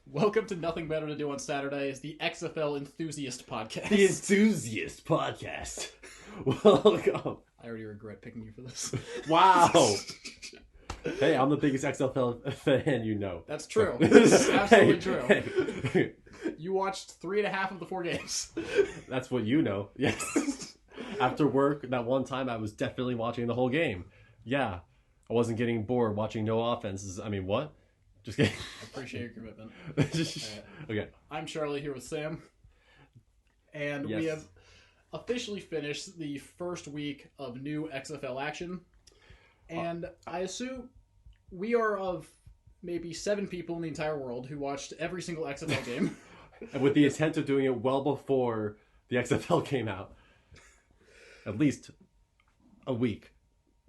Welcome to Nothing Better to Do on Saturdays, the XFL Enthusiast Podcast. The Enthusiast Podcast. Welcome. I already regret picking you for this. Wow. Hey, I'm the biggest XFL fan you know. That's true. That's absolutely true. Hey. You watched 3.5 of the 4 games. That's what you know. Yes. After work, that one time, I was definitely watching the whole game. Yeah. I wasn't getting bored watching no offenses. I mean, what? Just kidding. I appreciate your commitment. Okay. I'm Charlie here with Sam. And Yes. we have officially finished the first week of new XFL action. And I assume we are of maybe 7 people in the entire world who watched every single XFL game. And with the intent of doing it well before the XFL came out. At least a week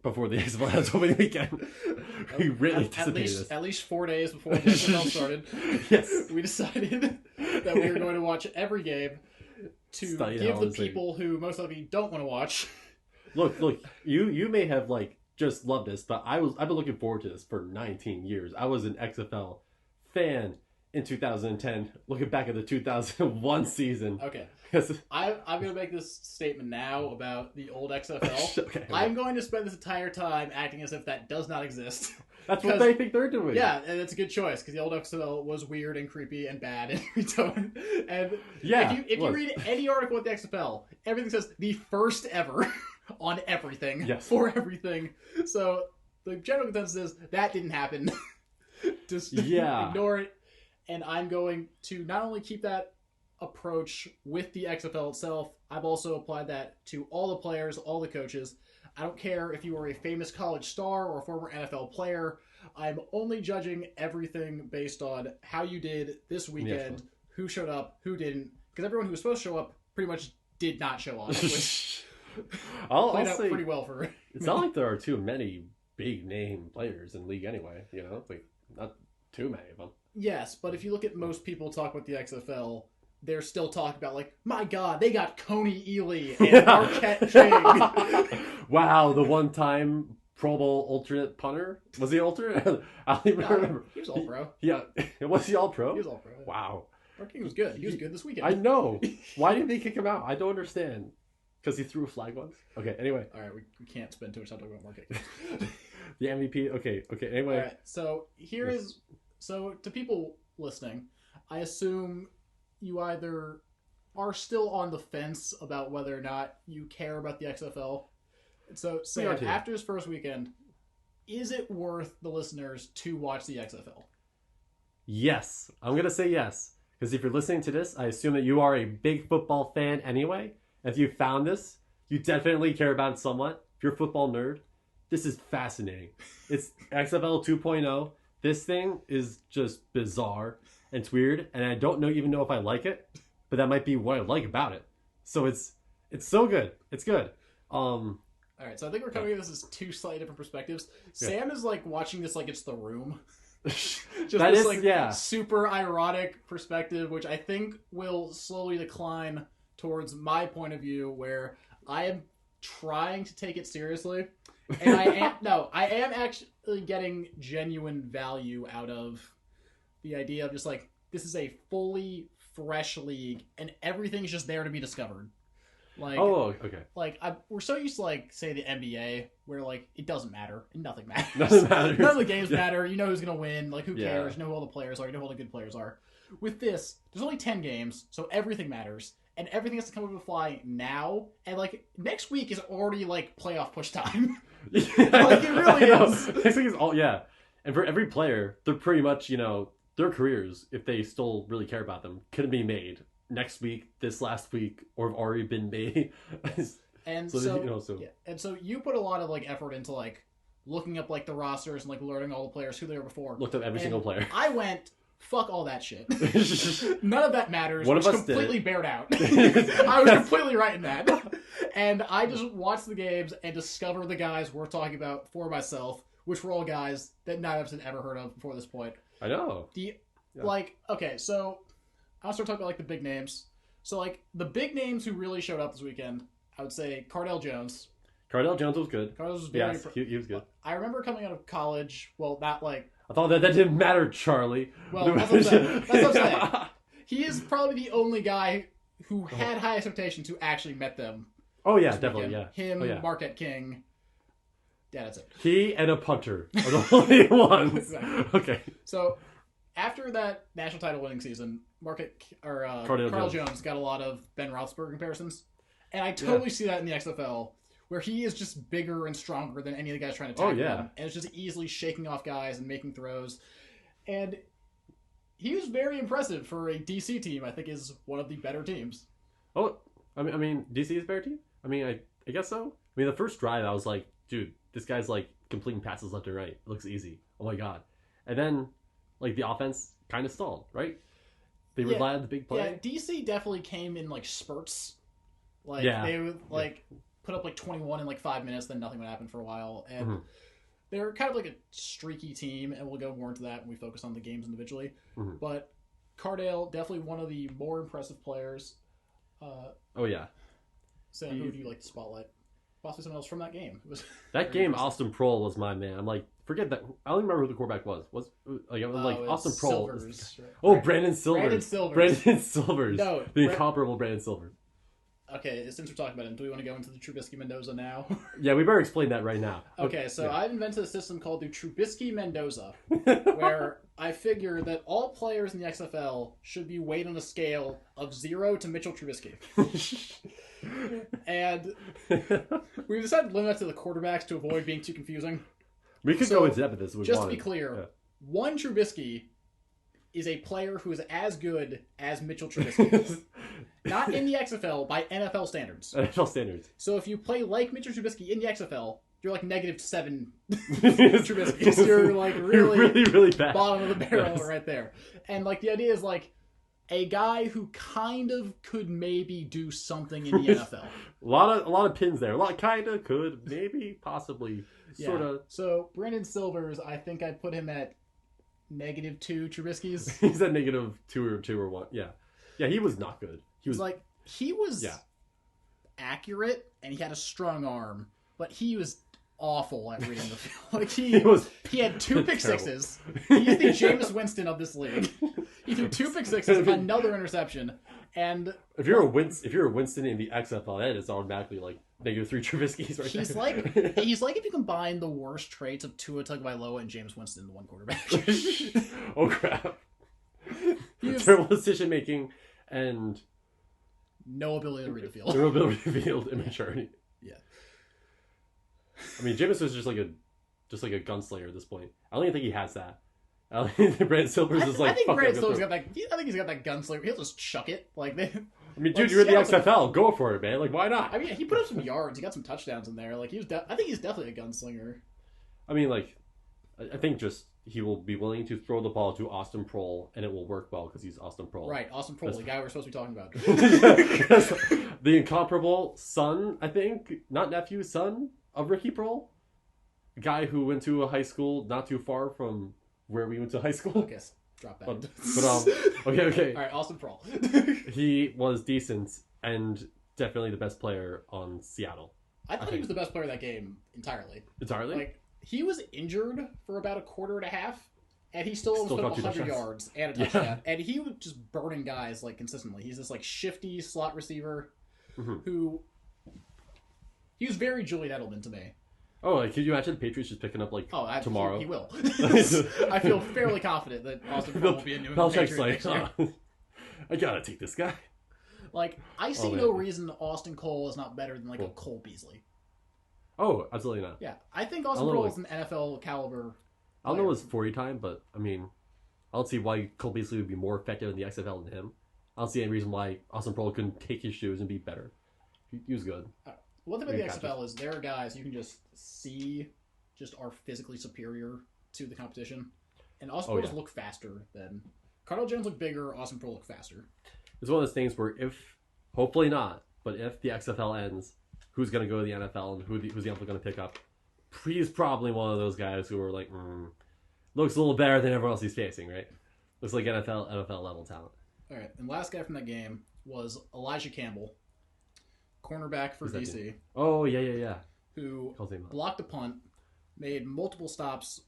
before the XFL has opening weekend. We really anticipated this. At least 4 days before the XFL started. Yes. We decided that we were going to watch every game to give the people who most likely don't want to watch. Look, you may have just loved this, but I've been looking forward to this for 19 years. I was an XFL fan in 2010, looking back at the 2001 season. Okay. I'm going to make this statement now about the old XFL. Okay. I'm going to spend this entire time acting as if that does not exist. That's what they think they're doing. Yeah, and it's a good choice because the old XFL was weird and creepy and bad and retarded. And yeah, if you read any article with the XFL, everything says the first ever on everything. Yes. For everything. So the general consensus is that didn't happen. Just ignore it. And I'm going to not only keep that approach with the XFL itself, I've also applied that to all the players, all the coaches. I don't care if you were a famous college star or a former NFL player. I'm only judging everything based on how you did this weekend, who showed up, who didn't. Because everyone who was supposed to show up pretty much did not show up, which played out pretty well for me. It's not like there are too many big name players in the league anyway. You know, not too many of them. Yes, but if you look at most people talk about the XFL, they're still talking about, my God, they got Coney Ely and Marquette King. Wow, the one-time Pro Bowl alternate punter? Was he alternate? I don't even remember. He was all-pro. Yeah. Was he all-pro? He was all-pro. Yeah. Wow. Marquette King was good. He was good this weekend. I know. Why didn't they kick him out? I don't understand. Because he threw a flag once? Okay, anyway. All right, we can't spend too much time talking about Marquette King. The MVP? Okay, anyway. All right, so So to people listening, I assume you either are still on the fence about whether or not you care about the XFL. So, Sam, after this first weekend, is it worth the listeners to watch the XFL? Yes. I'm going to say yes. Because if you're listening to this, I assume that you are a big football fan anyway. If you found this, you definitely care about it somewhat. If you're a football nerd, this is fascinating. It's XFL 2.0. This thing is just bizarre and it's weird, and I don't even know if I like it, but that might be what I like about it. So it's so good. It's good. All right, so I think we're coming at this as 2 slightly different perspectives. Yeah. Sam is watching this like it's The Room. Just that this is, super ironic perspective, which I think will slowly decline towards my point of view, where I am trying to take it seriously. And I am actually getting genuine value out of the idea of just this is a fully fresh league and everything's just there to be discovered. Okay. We're so used to say the NBA where it doesn't matter and nothing matters. Nothing matters. None of the games matter. You know who's gonna win. Who cares? You know who all the players are. You know who all the good players are. With this, there's only 10 games, so everything matters. And everything has to come over the fly now. And next week is already playoff push time. It really is. Next week is and for every player, they're pretty much their careers, if they still really care about them, could be made next week, this last week, or have already been made. And so you put a lot of effort into looking up the rosters and learning all the players who they were before. Looked up every single player. I went, fuck all that shit. None of that matters. One of us completely bared out. I was completely right in that. And I just watched the games and discovered the guys we're talking about for myself, which were all guys that none of us had ever heard of before this point. I know. Okay, so I'll start talking about the big names. So the big names who really showed up this weekend, I would say Cardell Jones. Cardell Jones was good. Cardell was very he was good. I remember coming out of college, well, not I thought that didn't matter, Charlie. Well, that's what I'm saying. He is probably the only guy who had high expectations who actually met them. Oh, yeah, definitely, yeah. Him, Marquette King. Yeah, that's it. He and a punter are the only ones. Exactly. Okay. So, after that national title winning season, Carl Jones got a lot of Ben Roethlisberger comparisons. And I totally see that in the XFL, where he is just bigger and stronger than any of the guys trying to tackle him. And it's just easily shaking off guys and making throws. And he was very impressive for a DC team. I think is one of the better teams. Oh, I mean, DC is a better team? I mean, I guess so. I mean, the first drive, I was like, dude, this guy's like completing passes left and right. It looks easy. Oh my god. And then, like, the offense kind of stalled, right? They relied on the big play. Yeah, DC definitely came in like spurts. Like they would put up like 21 in like 5 minutes, then nothing would happen for a while. And they're kind of like a streaky team, and we'll go more into that when we focus on the games individually. But Cardale, definitely one of the more impressive players. Oh yeah. So who do you like to spotlight? Possibly someone else from that game. That game, Austin Proehl was my man. I'm like, forget that. I don't even remember who the quarterback was. Austin Proehl. Right. Brandon Silvers. Brandon Silvers. No, the incomparable Brandon Silvers. Okay, since we're talking about him, do we want to go into the Trubisky-Mendoza now? Yeah, we better explain that right now. Okay, so I've invented a system called the Trubisky-Mendoza, where I figure that all players in the XFL should be weighed on a scale of 0 to Mitchell Trubisky. And we've decided to limit that to the quarterbacks to avoid being too confusing. We could go into depth with this. Just to be clear, one Trubisky is a player who is as good as Mitchell Trubisky. Not in the XFL, by NFL standards. NFL standards. So if you play like Mitchell Trubisky in the XFL, you're like -7 Trubisky. You're like really bad. Bottom of the barrel right there. And like the idea is like a guy who kind of could maybe do something in the NFL. A lot of pins there. A lot kind of could, maybe, possibly, sort of. So Brandon Silvers, I think I'd put him at -2 Trubiskys. He's at -2 or 1. Yeah. Yeah, he was not good. He was accurate and he had a strong arm, but he was awful at reading the field. Like he had 2 pick sixes. He's the Jameis Winston of this league. He threw 2 pick sixes and another interception. And if you're a Winston in the XFL, that is automatically like -3 Trubiskys right there. He's like if you combine the worst traits of Tua Tagovailoa and Jameis Winston in one quarterback. Oh crap! Terrible decision making and no ability to read the field. No ability to read the field, immaturity. Yeah. I mean, Jameis was just like a gunslinger at this point. I don't even think he has that. I think Brandon Silvers is like. I think Brandon Silvers got that. I think he's got that gunslinger. He'll just chuck it like they. I mean, dude, you're in the XFL. Go for it, man. Like, why not? I mean, he put up some yards. He got some touchdowns in there. Like, I think he's definitely a gunslinger. I mean, like, I think just he will be willing to throw the ball to Austin Proehl, and it will work well because he's Austin Proehl. Right, Austin Proehl, the guy we're supposed to be talking about. The incomparable son, I think, not nephew, son of Ricky Proehl. A guy who went to a high school not too far from where we went to high school. Okay, drop that. Okay. All right, Austin Proehl. He was decent and definitely the best player on Seattle. I thought he was the best player of that game entirely. Entirely? Like, he was injured for about a quarter and a half, and he still put up 100 yards and a touchdown. Yeah. And he was just burning guys like consistently. He's this like shifty slot receiver who he was very Julian Edelman to me. Oh, like, could you imagine the Patriots just picking up tomorrow? He will. I feel fairly confident that Austin Proehl will be a New England Patriot next year. I gotta take this guy. Like, I see no reason Austin Cole is not better than like a Cole Beasley. Oh, absolutely not. Yeah, I think Austin Proehl is an NFL caliber. I don't know his 40 time, but I mean, I don't see why Cole Beasley would be more effective in the XFL than him. I don't see any reason why Austin Proehl couldn't take his shoes and be better. He was good. One thing about the XFL is there are guys you can just see just are physically superior to the competition. And Austin Proehl just look faster than... Cardale Jones look bigger, Austin Proehl look faster. It's one of those things where hopefully not, but if the XFL ends, who's going to go to the NFL and who's the NFL going to pick up? He's probably one of those guys who are like, looks a little better than everyone else he's facing, right? Looks like NFL level talent. All right, and last guy from that game was Elijah Campbell, cornerback for DC. Oh, yeah. Who blocked a punt, made multiple stops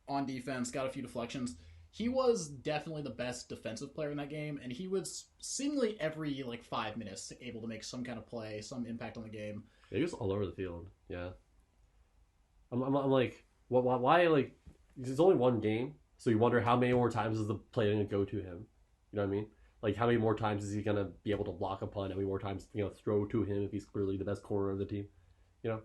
on defense, got a few deflections. He was definitely the best defensive player in that game, and he was seemingly every 5 minutes able to make some kind of play, some impact on the game. Yeah, he was all over the field. Yeah, I'm like, why like? It's only one game, so you wonder how many more times is the play going to go to him? You know what I mean? Like, how many more times is he going to be able to block a punt? How many more times throw to him if he's clearly the best corner of the team? You know.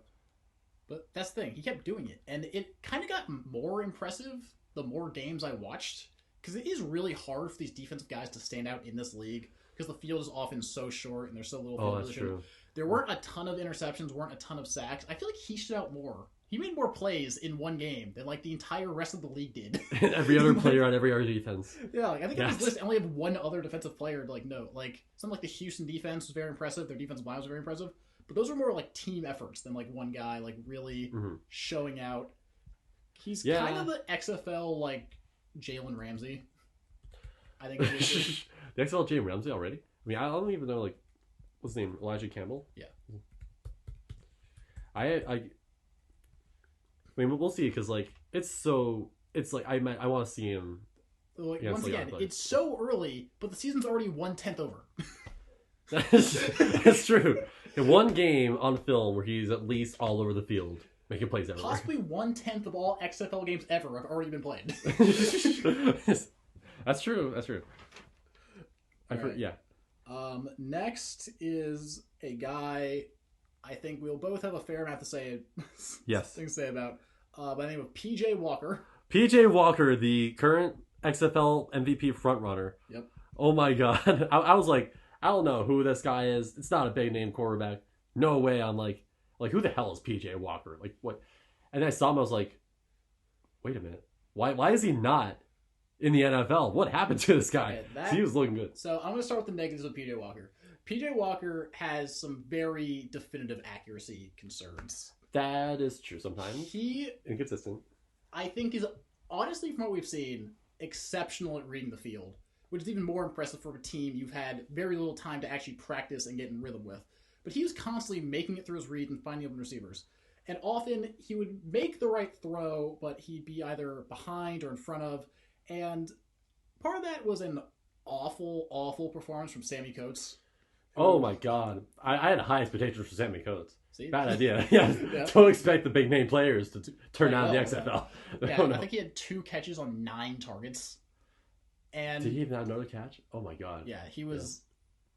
But that's the thing. He kept doing it, and it kind of got more impressive the more games I watched, because it is really hard for these defensive guys to stand out in this league because the field is often so short and there's so little field position. True. There weren't a ton of interceptions, weren't a ton of sacks. I feel like he stood out more. He made more plays in one game than the entire rest of the league did. Every other player on every other defense. Yeah, I think on this list I only have one other defensive player to note. Something like the Houston defense was very impressive. Their defensive line was very impressive. But those are more team efforts than one guy really showing out. He's kind of the XFL Jalen Ramsey. I think the XFL Jalen Ramsey already. I mean, I don't even know what's his name, Elijah Campbell. Yeah. I mean, we'll see because I want to see him. Once again, it's so early, but the season's already 1/10 over. That's true. In one game on film where he's at least all over the field, making plays everywhere. Possibly 1/10 of all XFL games ever have already been played. That's true. Right. Yeah. Next is a guy I think we'll both have a fair amount to say. Yes. Things to say about. By the name of PJ Walker. PJ Walker, the current XFL MVP frontrunner. Yep. Oh my God. I was like, I don't know who this guy is. It's not a big name quarterback. No way. I'm like who the hell is PJ Walker? What? And then I saw him. I was like, wait a minute. Why is he not in the NFL? What happened to this guy? Okay, he was looking good. So I'm going to start with the negatives of PJ Walker. PJ Walker has some very definitive accuracy concerns. That is true sometimes. He inconsistent. I think is honestly, from what we've seen, exceptional at reading the field, which is even more impressive for a team you've had very little time to actually practice and get in rhythm with. But he was constantly making it through his reads and finding open receivers. And often he would make the right throw, but he'd be either behind or in front of. And part of that was an awful, awful performance from Sammy Coates. Oh my God. I had high expectations for Sammy Coates. See? Bad idea. Yeah. Don't expect the big name players to turn out in the XFL. Yeah, I think he had 2 catches on 9 targets. And did he even have another catch? Oh my God. Yeah, he was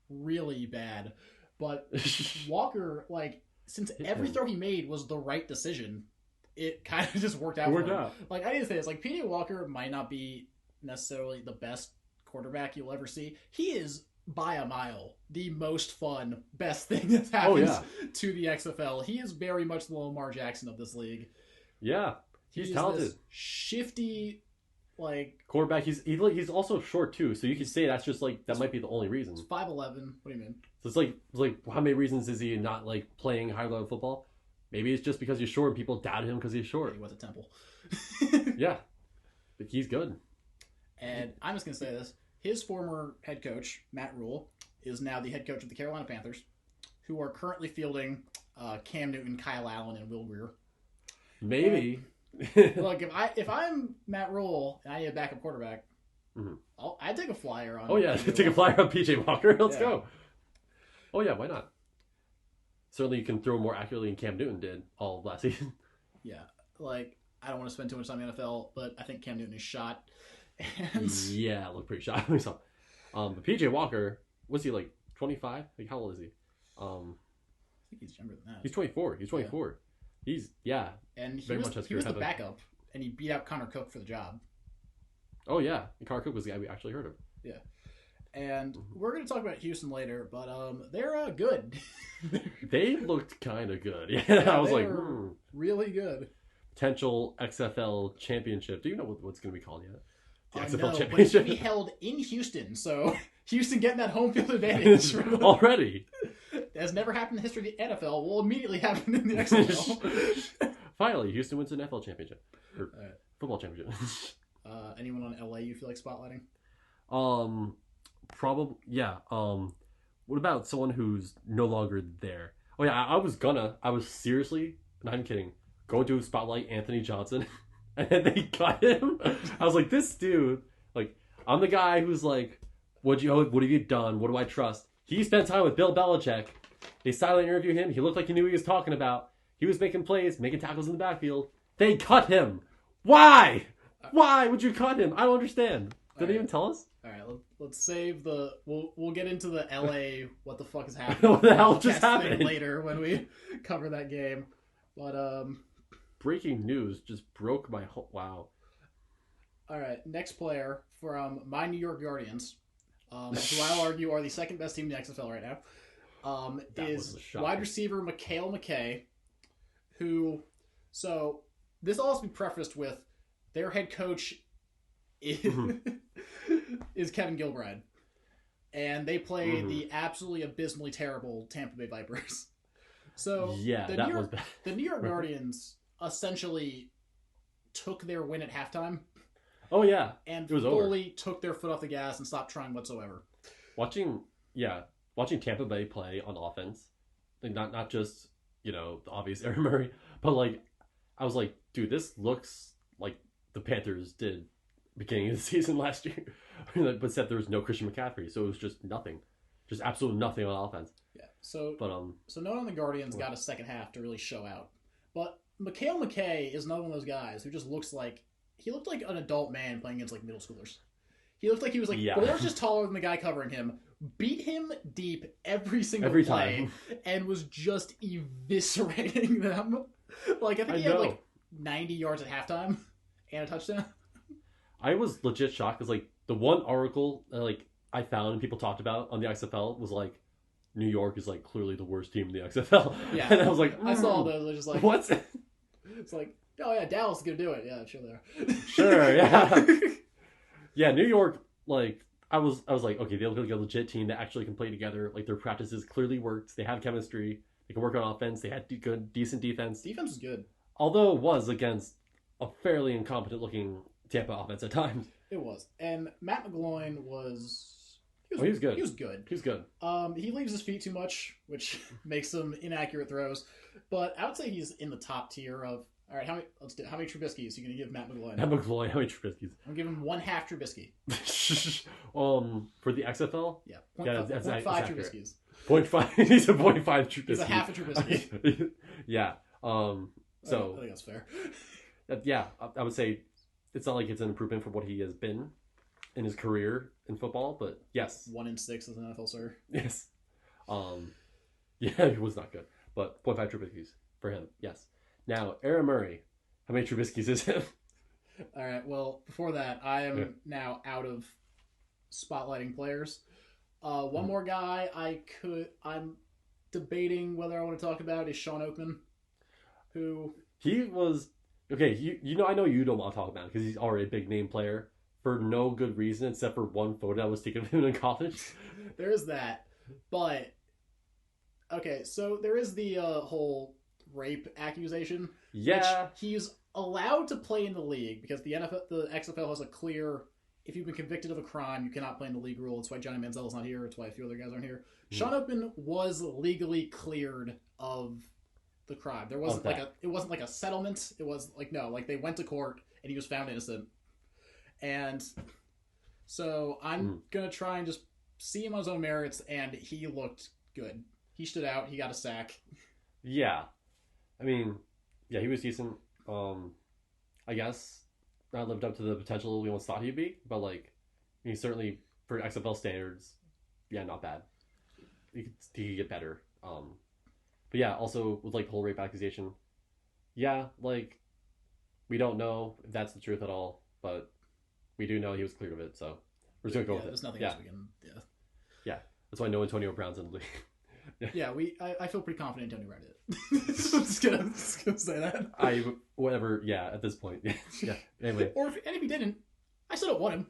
really bad. But Walker, since every throw he made was the right decision, it kind of just worked out for him. I need to say this, PJ Walker might not be necessarily the best quarterback you'll ever see. He is by a mile the most fun, best thing that's happened to the XFL. He is very much the Lamar Jackson of this league. Yeah, he's talented. Shifty, quarterback. He's also short too, so you could say that's just that might be the only reason. He's 5'11". What do you mean? So it's how many reasons is he not playing high level football? Maybe it's just because he's short and people doubt him because he's short. He was at Temple. Yeah, but he's good. And I'm just gonna say this. His former head coach, Matt Rule, is now the head coach of the Carolina Panthers, who are currently fielding Cam Newton, Kyle Allen, and Will Grier. Maybe. Look, if I'm Matt Rule and I need a backup quarterback, I'd take a flyer on. Oh yeah, take a flyer on PJ Walker. Let's go. Oh yeah, why not? Certainly, you can throw more accurately than Cam Newton did all of last season. Yeah, I don't want to spend too much time in the NFL, but I think Cam Newton is shot. And yeah, look pretty shot. But PJ Walker, was he 25? How old is he? I think he's younger than that. He's 24. He's 24. Yeah. He's and he was the backup, and he beat out Connor Cook for the job. Oh yeah, and Connor Cook was the guy we actually heard of. Yeah, and we're going to talk about Houston later, but they're good. They looked kind of good. Yeah, I was really good. Potential XFL championship. Do you know what's going to be called yet? The XFL championship. But it's going to be held in Houston, so Houston getting that home field advantage already. Has never happened in the history of the NFL. Will immediately happen in the XFL. Finally, Houston wins an NFL championship. Or football championship. Anyone on LA you feel like spotlighting? Probably, yeah. What about someone who's no longer there? Oh yeah, I was seriously, not even kidding, going to spotlight Anthony Johnson and then they cut him. I was like, this dude, like, I'm the guy who's like, what have you done? What do I trust? He spent time with Bill Belichick. They silently interviewed him. He looked like he knew what he was talking about. He was making plays, making tackles in the backfield. They cut him. Why? Why would you cut him? I don't understand. Did they even tell us? All right, let's save the. We'll get into the LA. What the fuck is happening? What the hell just happened later when we cover that game? But breaking news just broke my whole. Wow. All right, next player from my New York Guardians, who I'll argue are the second best team in the XFL right now, is wide receiver Mikhail McKay, who. So this will also be prefaced with their head coach is Kevin Gilbride, and they play the absolutely abysmally terrible Tampa Bay Vipers. So the New York Guardians essentially took their win at halftime. Oh yeah, and fully took their foot off the gas and stopped trying whatsoever. Watching Tampa Bay play on offense, like not just the obvious Aaron Murray, but like I was like, dude, this looks like the Panthers did beginning of the season last year, but except there was no Christian McCaffrey, so it was just nothing, just absolutely nothing on offense. Yeah. So no one on the Guardians got a second half to really show out, but Mikhail McKay is another one of those guys who just looked like an adult man playing against like middle schoolers. He looked like he was like 4 inches taller than the guy covering him, beat him deep every play, time, and was just eviscerating them. Like I think he had like 90 yards at halftime and a touchdown. I was legit shocked because like the one article I found and people talked about on the XFL was like New York is like clearly the worst team in the XFL. Yeah, and I was like, I saw those. I was just like, what's it? It's like, oh yeah, Dallas is gonna do it. Yeah, sure they are. Sure, yeah, yeah. New York, like I was like, okay, they look like a legit team that actually can play together. Like their practices clearly worked. They have chemistry. They can work on offense. They had decent defense. Defense was good, although it was against a fairly incompetent looking Tampa offense at times. It was. And Matt McGloin was... He was good. He was good. He was good. He leaves his feet too much, which makes some inaccurate throws. But I would say he's in the top tier of... All right, how many Trubisky's are you going to give Matt McGloin? Matt McGloin, how many Trubisky's? I'm giving him 1/2 Trubisky. For the XFL? Yeah, 0.5 Trubisky's. 0.5. He's a 0.5 Trubisky. He's a half a Trubisky. Yeah. So I think that's fair. Yeah, I would say it's not like it's an improvement from what he has been in his career in football, but yes. 1 in 6 as an NFL sir. Yes. Yeah, he was not good, but 0.5 Trubisky's for him. Yes. Now, Aaron Murray, how many Trubisky's is him? All right. Well, before that, I am now out of spotlighting players. One more guy I'm debating whether I want to talk about is Sean Oakman, who he was okay. I know you don't want to talk about him because he's already a big name player for no good reason except for one photo that was taken of him in college. There is that, but okay. So there is the whole rape accusation. Yeah, which he's allowed to play in the league because the XFL has a clear, if you've been convicted of a crime, you cannot play in the league rule. It's why Johnny Manziel's not here. It's why a few other guys aren't here. Sean Oakman was legally cleared of the crime. There wasn't it wasn't like a settlement. It was like, no, like they went to court and he was found innocent. And so I'm gonna try and just see him on his own merits, and he looked good. He stood out. He got a sack. Yeah. I mean, yeah, he was decent. I guess not lived up to the potential we once thought he'd be, but like, he certainly for XFL standards, yeah, not bad. He could get better. But yeah, also with like the whole rape accusation, yeah, like we don't know if that's the truth at all, but we do know he was cleared of it, so we're just gonna go with it. There's nothing else we can. Yeah, that's why no Antonio Brown's in the league. Yeah, I feel pretty confident Antonio Brown did it. I'm just gonna say that. Whatever. Yeah, at this point. Yeah. Anyway. Or if he didn't, I still don't want him.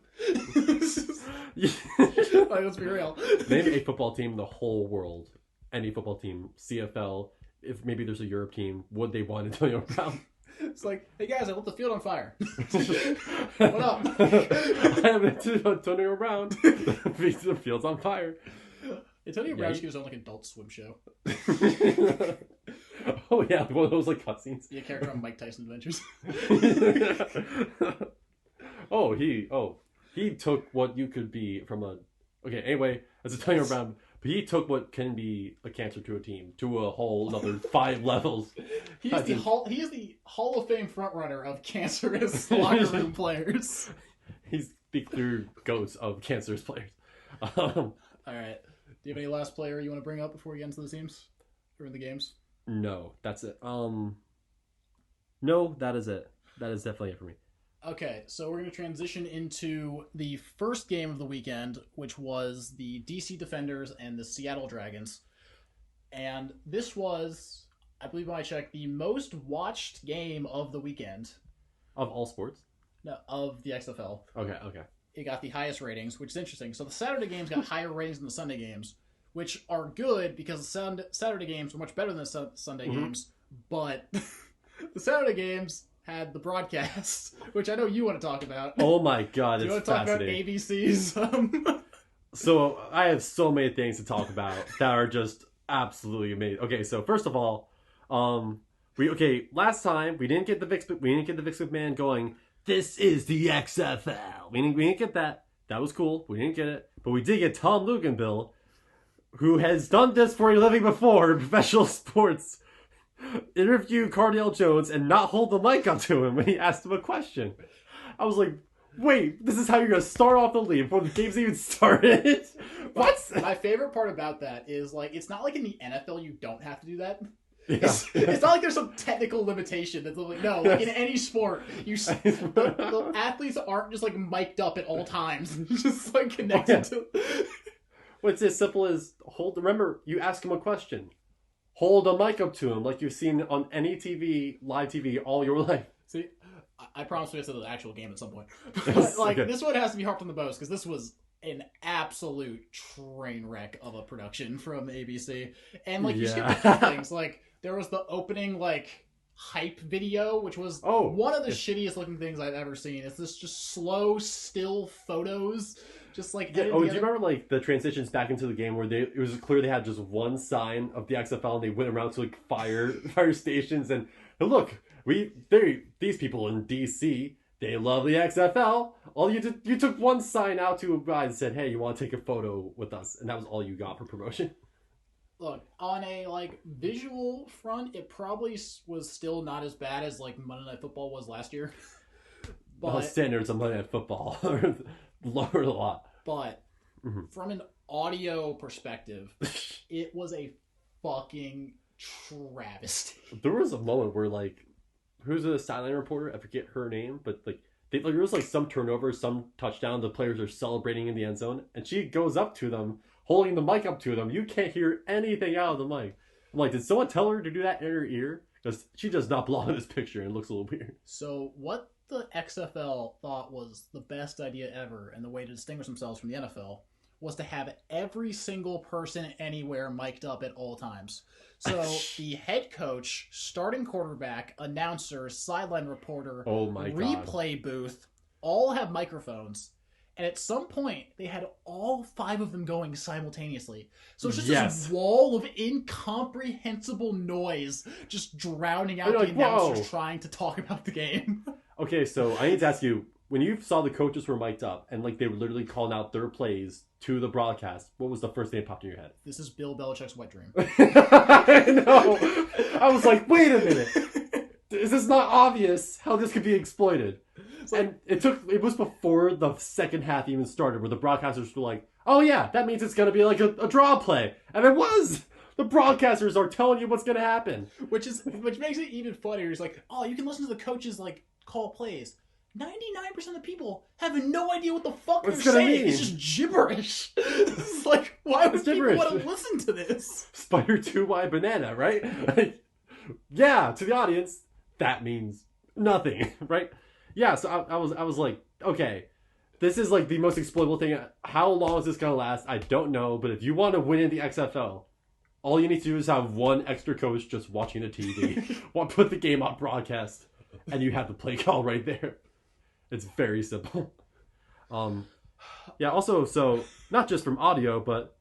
Like, let's be real. Name a football team in the whole world. Any football team, CFL. If maybe there's a Europe team, would they want Antonio Brown? It's like, hey guys, I lit the field on fire. What up? I have Antonio Brown. The field's on fire. Antonio Brown should give his own like adult swim show. Oh yeah, one of those like cutscenes. The character on Mike Tyson Adventures. He took what you could be from a. Okay, anyway, as a telling around, but he took what can be a cancer to a team to a whole another 5 levels. He is the Hall of Fame frontrunner of cancerous locker room players. He's the clear ghost of cancerous players. All right. Do you have any last player you want to bring up before we get into the teams or in the games? No, that's it. No, that is it. That is definitely it for me. Okay, so we're going to transition into the first game of the weekend, which was the DC Defenders and the Seattle Dragons. And this was, I believe when I checked, the most watched game of the weekend. Of all sports? No, of the XFL. Okay. It got the highest ratings, which is interesting. So the Saturday games got higher ratings than the Sunday games, which are good because the Saturday games were much better than the Sunday games. But the Saturday games had the broadcast, which I know you want to talk about. Oh my god, Do you want to talk about ABC's? So I have so many things to talk about that are just absolutely amazing. Okay, so first of all, last time we didn't get the Vince McMahon going, "This is the XFL." We didn't get that. That was cool. We didn't get it, but we did get Tom Luganbill, who has done this for a living before in professional sports, interview Cardale Jones and not hold the mic up to him when he asked him a question. I was like, wait, this is how you're going to start off the league before the game's even started? What? My favorite part about that is, like, it's not like in the NFL you don't have to do that. Yeah. It's not like there's some technical limitation that's like, no, like in any sport, the athletes aren't just like mic'd up at all times, just like connected to. Well, it's as simple as remember, you ask him a question, hold a mic up to him like you've seen on any live TV all your life. See, I promise we'll get to the actual game at some point. But, like, this one has to be harped on the most because this was an absolute train wreck of a production from ABC. And like you skipped a few things, like there was the opening like hype video, which was one of the shittiest looking things I've ever seen. It's this just slow, still photos, just like. Do you remember like the transitions back into the game where it was clear they had just one sign of the XFL and they went around to like fire stations and look, these people in DC, they love the XFL. All you took one sign out to a guy and said, "Hey, you want to take a photo with us?" And that was all you got for promotion. Look, on a like visual front, it probably was still not as bad as like Monday Night Football was last year. But standards of Monday Night Football are lowered a lot. But from an audio perspective, it was a fucking travesty. There was a moment where like, who's the sideline reporter? I forget her name, but like there was like some turnover, some touchdown. The players are celebrating in the end zone, and she goes up to them, holding the mic up to them. You can't hear anything out of the mic. I'm like, did someone tell her to do that in her ear? Because she does not belong in this picture and it looks a little weird. So what the XFL thought was the best idea ever and the way to distinguish themselves from the NFL was to have every single person anywhere mic'd up at all times. So the head coach, starting quarterback, announcer, sideline reporter, replay booth, all have microphones. And at some point, they had all 5 of them going simultaneously. So it's just this wall of incomprehensible noise just drowning out the announcers trying to talk about the game. Okay, so I need to ask you, when you saw the coaches were mic'd up and like they were literally calling out their plays to the broadcast, what was the first thing that popped in your head? This is Bill Belichick's wet dream. I know. I was like, wait a minute. Is this not obvious how this could be exploited? And it was before the second half even started where the broadcasters were like, oh yeah, that means it's going to be like a draw play. And it was. The broadcasters are telling you what's going to happen. Which makes it even funnier. It's like, oh, you can listen to the coaches like call plays. 99% of the people have no idea what the fuck they're saying. It's just gibberish. It's like, why would people want to listen to this? Spider 2Y banana, right? Like, yeah, to the audience, that means nothing, right? Yeah, so I was like, okay, this is like the most exploitable thing. How long is this going to last? I don't know, but if you want to win in the XFL, all you need to do is have one extra coach just watching the TV, put the game on broadcast, and you have the play call right there. It's very simple. Yeah, also, so, not just from audio, but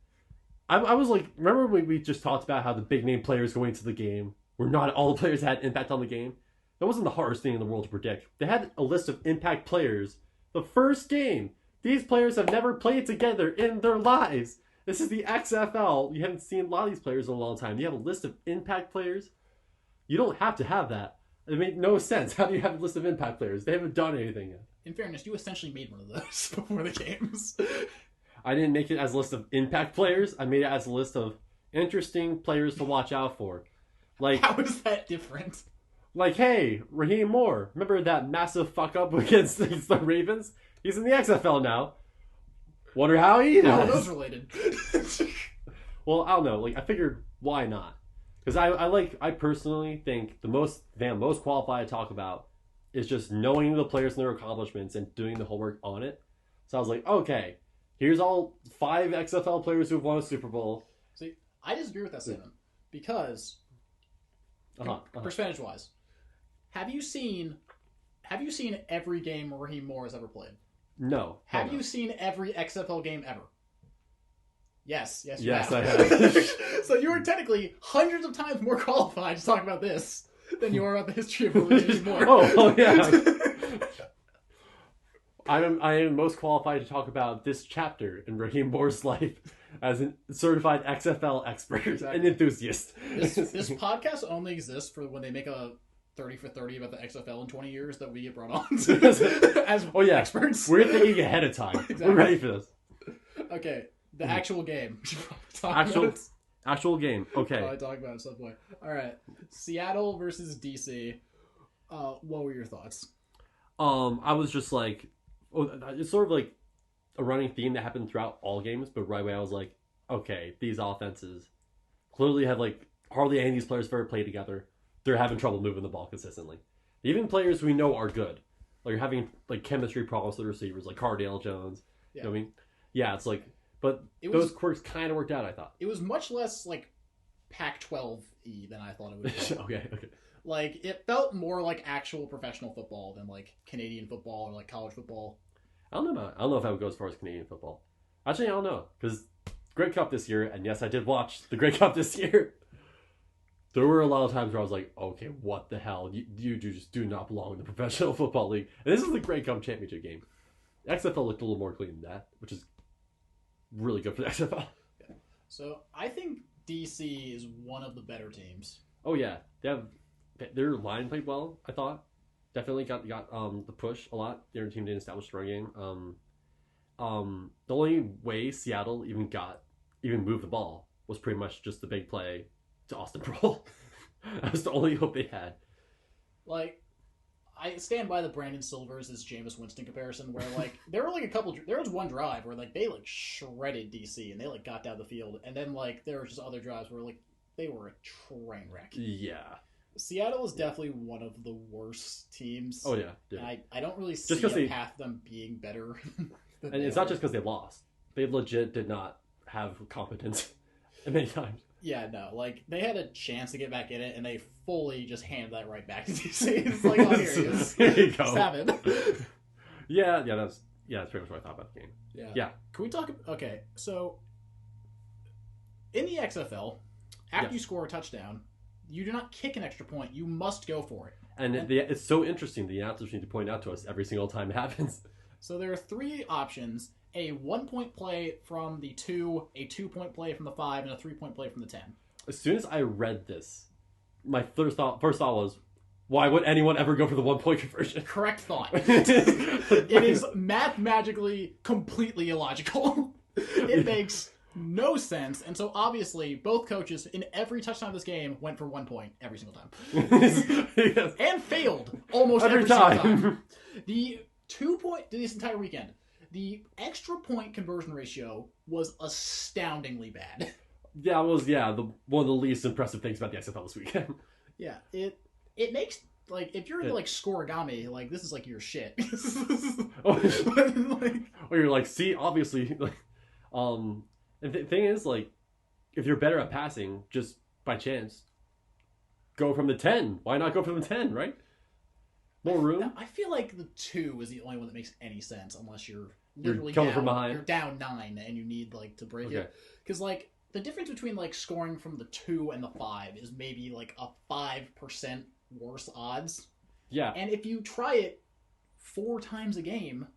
I was like, remember when we just talked about how the big name players go into the game? were not all the players that had impact on the game. That wasn't the hardest thing in the world to predict. They had a list of impact players. The first game. These players have never played together in their lives. This is the XFL. You haven't seen a lot of these players in a long time. You have a list of impact players. You don't have to have that. It made no sense. How do you have a list of impact players? They haven't done anything yet. In fairness, you essentially made one of those before the games. I didn't make it as a list of impact players. I made it as a list of interesting players to watch out for. Like, how is that different? Like, hey, Raheem Moore. Remember that massive fuck up against the Ravens? He's in the XFL now. Wonder how he does. How are those related? Well, I don't know. Like, I figured, why not? Because I personally think the most qualified to talk about is just knowing the players and their accomplishments and doing the homework on it. So I was like, okay, here's all 5 XFL players who've won a Super Bowl. See, I disagree with that statement because percentage-wise, have you seen every game Raheem Moore has ever played? No. Have you seen every XFL game ever? Yes, you have. I have. So you are technically hundreds of times more qualified to talk about this than you are about the history of Raheem Moore. Oh yeah. I am most qualified to talk about this chapter in Raheem Moore's life as a certified XFL expert and enthusiast. This podcast only exists for when they make a 30 for 30 about the XFL in 20 years that we get brought on as experts. We're thinking ahead of time. Exactly. We're ready for this. Okay, the actual game. Actual game. Okay. I'll talk about it at some point. All right, Seattle versus DC. What were your thoughts? I was just like, it's sort of like a running theme that happened throughout all games, but right away I was like, okay, these offenses clearly have like hardly any of these players have ever played together. They're having trouble moving the ball consistently. Even players we know are good, like you're having like chemistry problems with the receivers, like Cardale Jones. Yeah. You know what I mean? Yeah, it's like, but those quirks kind of worked out, I thought. It was much less like Pac-12-y than I thought it would be. Okay. Like, it felt more like actual professional football than like Canadian football or like college football. I don't know if I would go as far as Canadian football. Actually, I don't know, because Grey Cup this year, and yes, I did watch the Grey Cup this year. There were a lot of times where I was like, okay, what the hell? You just do not belong in the professional football league. And this is the Grey Cup championship game. XFL looked a little more clean than that, which is really good for the XFL. Yeah. So I think DC is one of the better teams. Oh yeah, their line played well. I thought definitely got the push a lot. Their team didn't establish the run game. The only way Seattle even moved the ball was pretty much just the big play to Austin Prohl. That was the only hope they had. Like, I stand by the Brandon Silvers as Jameis Winston comparison, where like there was one drive where like they like shredded DC and they like got down the field, and then like there were just other drives where like they were a train wreck. Yeah. Seattle is definitely one of the worst teams. Oh yeah. And I don't really see a path to them being better. And it's not just because they lost; they legit did not have competence many times. Yeah, no, like they had a chance to get back in it, and they fully just handed that right back to DC. It's like, oh, here he is. Here you go. Just have it. Yeah, that's pretty much what I thought about the game. Yeah. Can we talk? Okay, so in the XFL, after you score a touchdown, you do not kick an extra point. You must go for it. And it's so interesting. The announcers need to point out to us every single time it happens. So there are 3 options: a 1-point play from the 2, a 2-point play from the 5, and a 3-point play from the 10. As soon as I read this, my first thought was, why would anyone ever go for the 1-point conversion? Correct thought. It is mathematically completely illogical. It makes no sense. And so obviously both coaches in every touchdown of this game went for 1 point every single time. Yes. And failed almost every single time. The 2-point this entire weekend, the extra point conversion ratio was astoundingly bad. Yeah, it was one of the least impressive things about the XFL this weekend. Yeah, it makes like if you're into like scoregami, like this is like your shit. Or you're like, see, obviously, like, and the thing is, like, if you're better at passing, just by chance, go from the 10. Why not go from the 10, right? More room. I feel like the 2 is the only one that makes any sense unless you're literally coming down, from behind. You're down 9 and you need like to break it. Because like the difference between like scoring from the 2 and the 5 is maybe like a 5% worse odds. Yeah. And if you try it 4 times a game,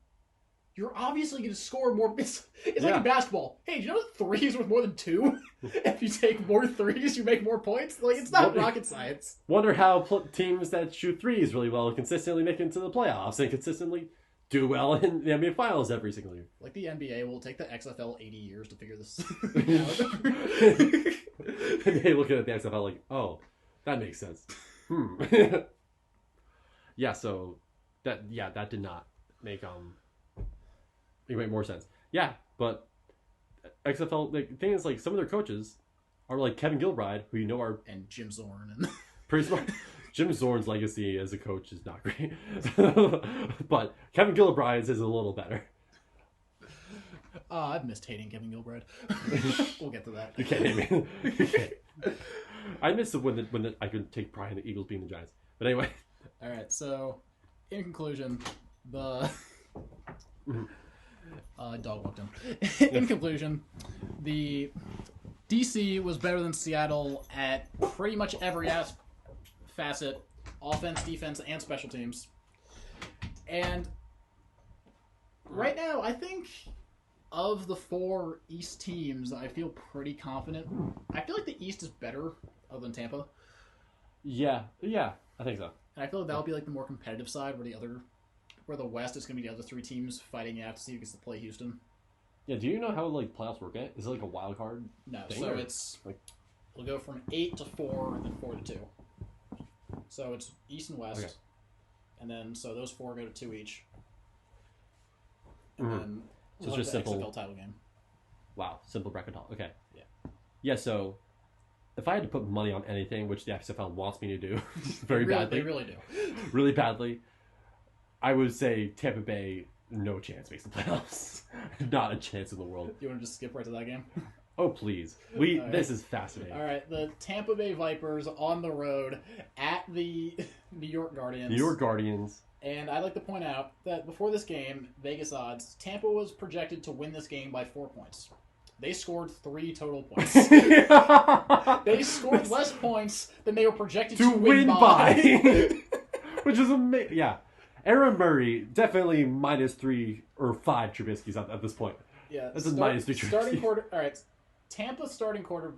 you're obviously going to score more. It's like in basketball. Hey, do you know that 3 is worth more than 2? If you take more 3s, you make more points. Like, it's not rocket science. Wonder how teams that shoot 3s really well consistently make it into the playoffs and consistently do well in the NBA Finals every single year. Like the NBA will take the XFL 80 years to figure this out. And they look at the XFL like, oh, that makes sense. Yeah, so that did not make more sense. Yeah, but XFL, the thing is, like, some of their coaches are like Kevin Gilbride, who and Jim Zorn and pretty smart. Jim Zorn's legacy as a coach is not great. But Kevin Gilbride's is a little better. I've missed hating Kevin Gilbride. We'll get to that. You can't hate me. You can't. I miss when I could take pride in the Eagles being the Giants. But anyway. All right, so in conclusion, the dog walked in. In conclusion, the DC was better than Seattle at pretty much every facet, offense, defense, and special teams. And right now, I think of the 4 East teams, I feel pretty confident. I feel like the East is better other than Tampa. Yeah, I think so. And I feel like that'll be like the more competitive side, where the West is going to be the other 3 teams fighting it out to see who gets to play Houston. Yeah, do you know how like playoffs work? Is it like a wild card? No, thing, so it's it'll go from 8 to 4 and then 4 to 2. So it's East and West, okay. And then so those 4 go to 2 each, and then so it's just simple XFL title game. Wow, simple bracket talk. Okay. Yeah. Yeah. So if I had to put money on anything, which the XFL wants me to do, very badly, they really do, really badly, I would say Tampa Bay. No chance makes the playoffs. Not a chance in the world. You want to just skip right to that game? Oh, please. This is fascinating. All right. The Tampa Bay Vipers on the road at the New York Guardians. New York Guardians. And I'd like to point out that before this game, Vegas odds, Tampa was projected to win this game by 4 points. They scored 3 total points. They scored less points than they were projected to win by. Which is amazing. Yeah. Aaron Murray, definitely -3 or 5 Trubisky's at this point. Yeah. That's a -3 Trubisky. Starting quarter. All right. Tampa starting quarter.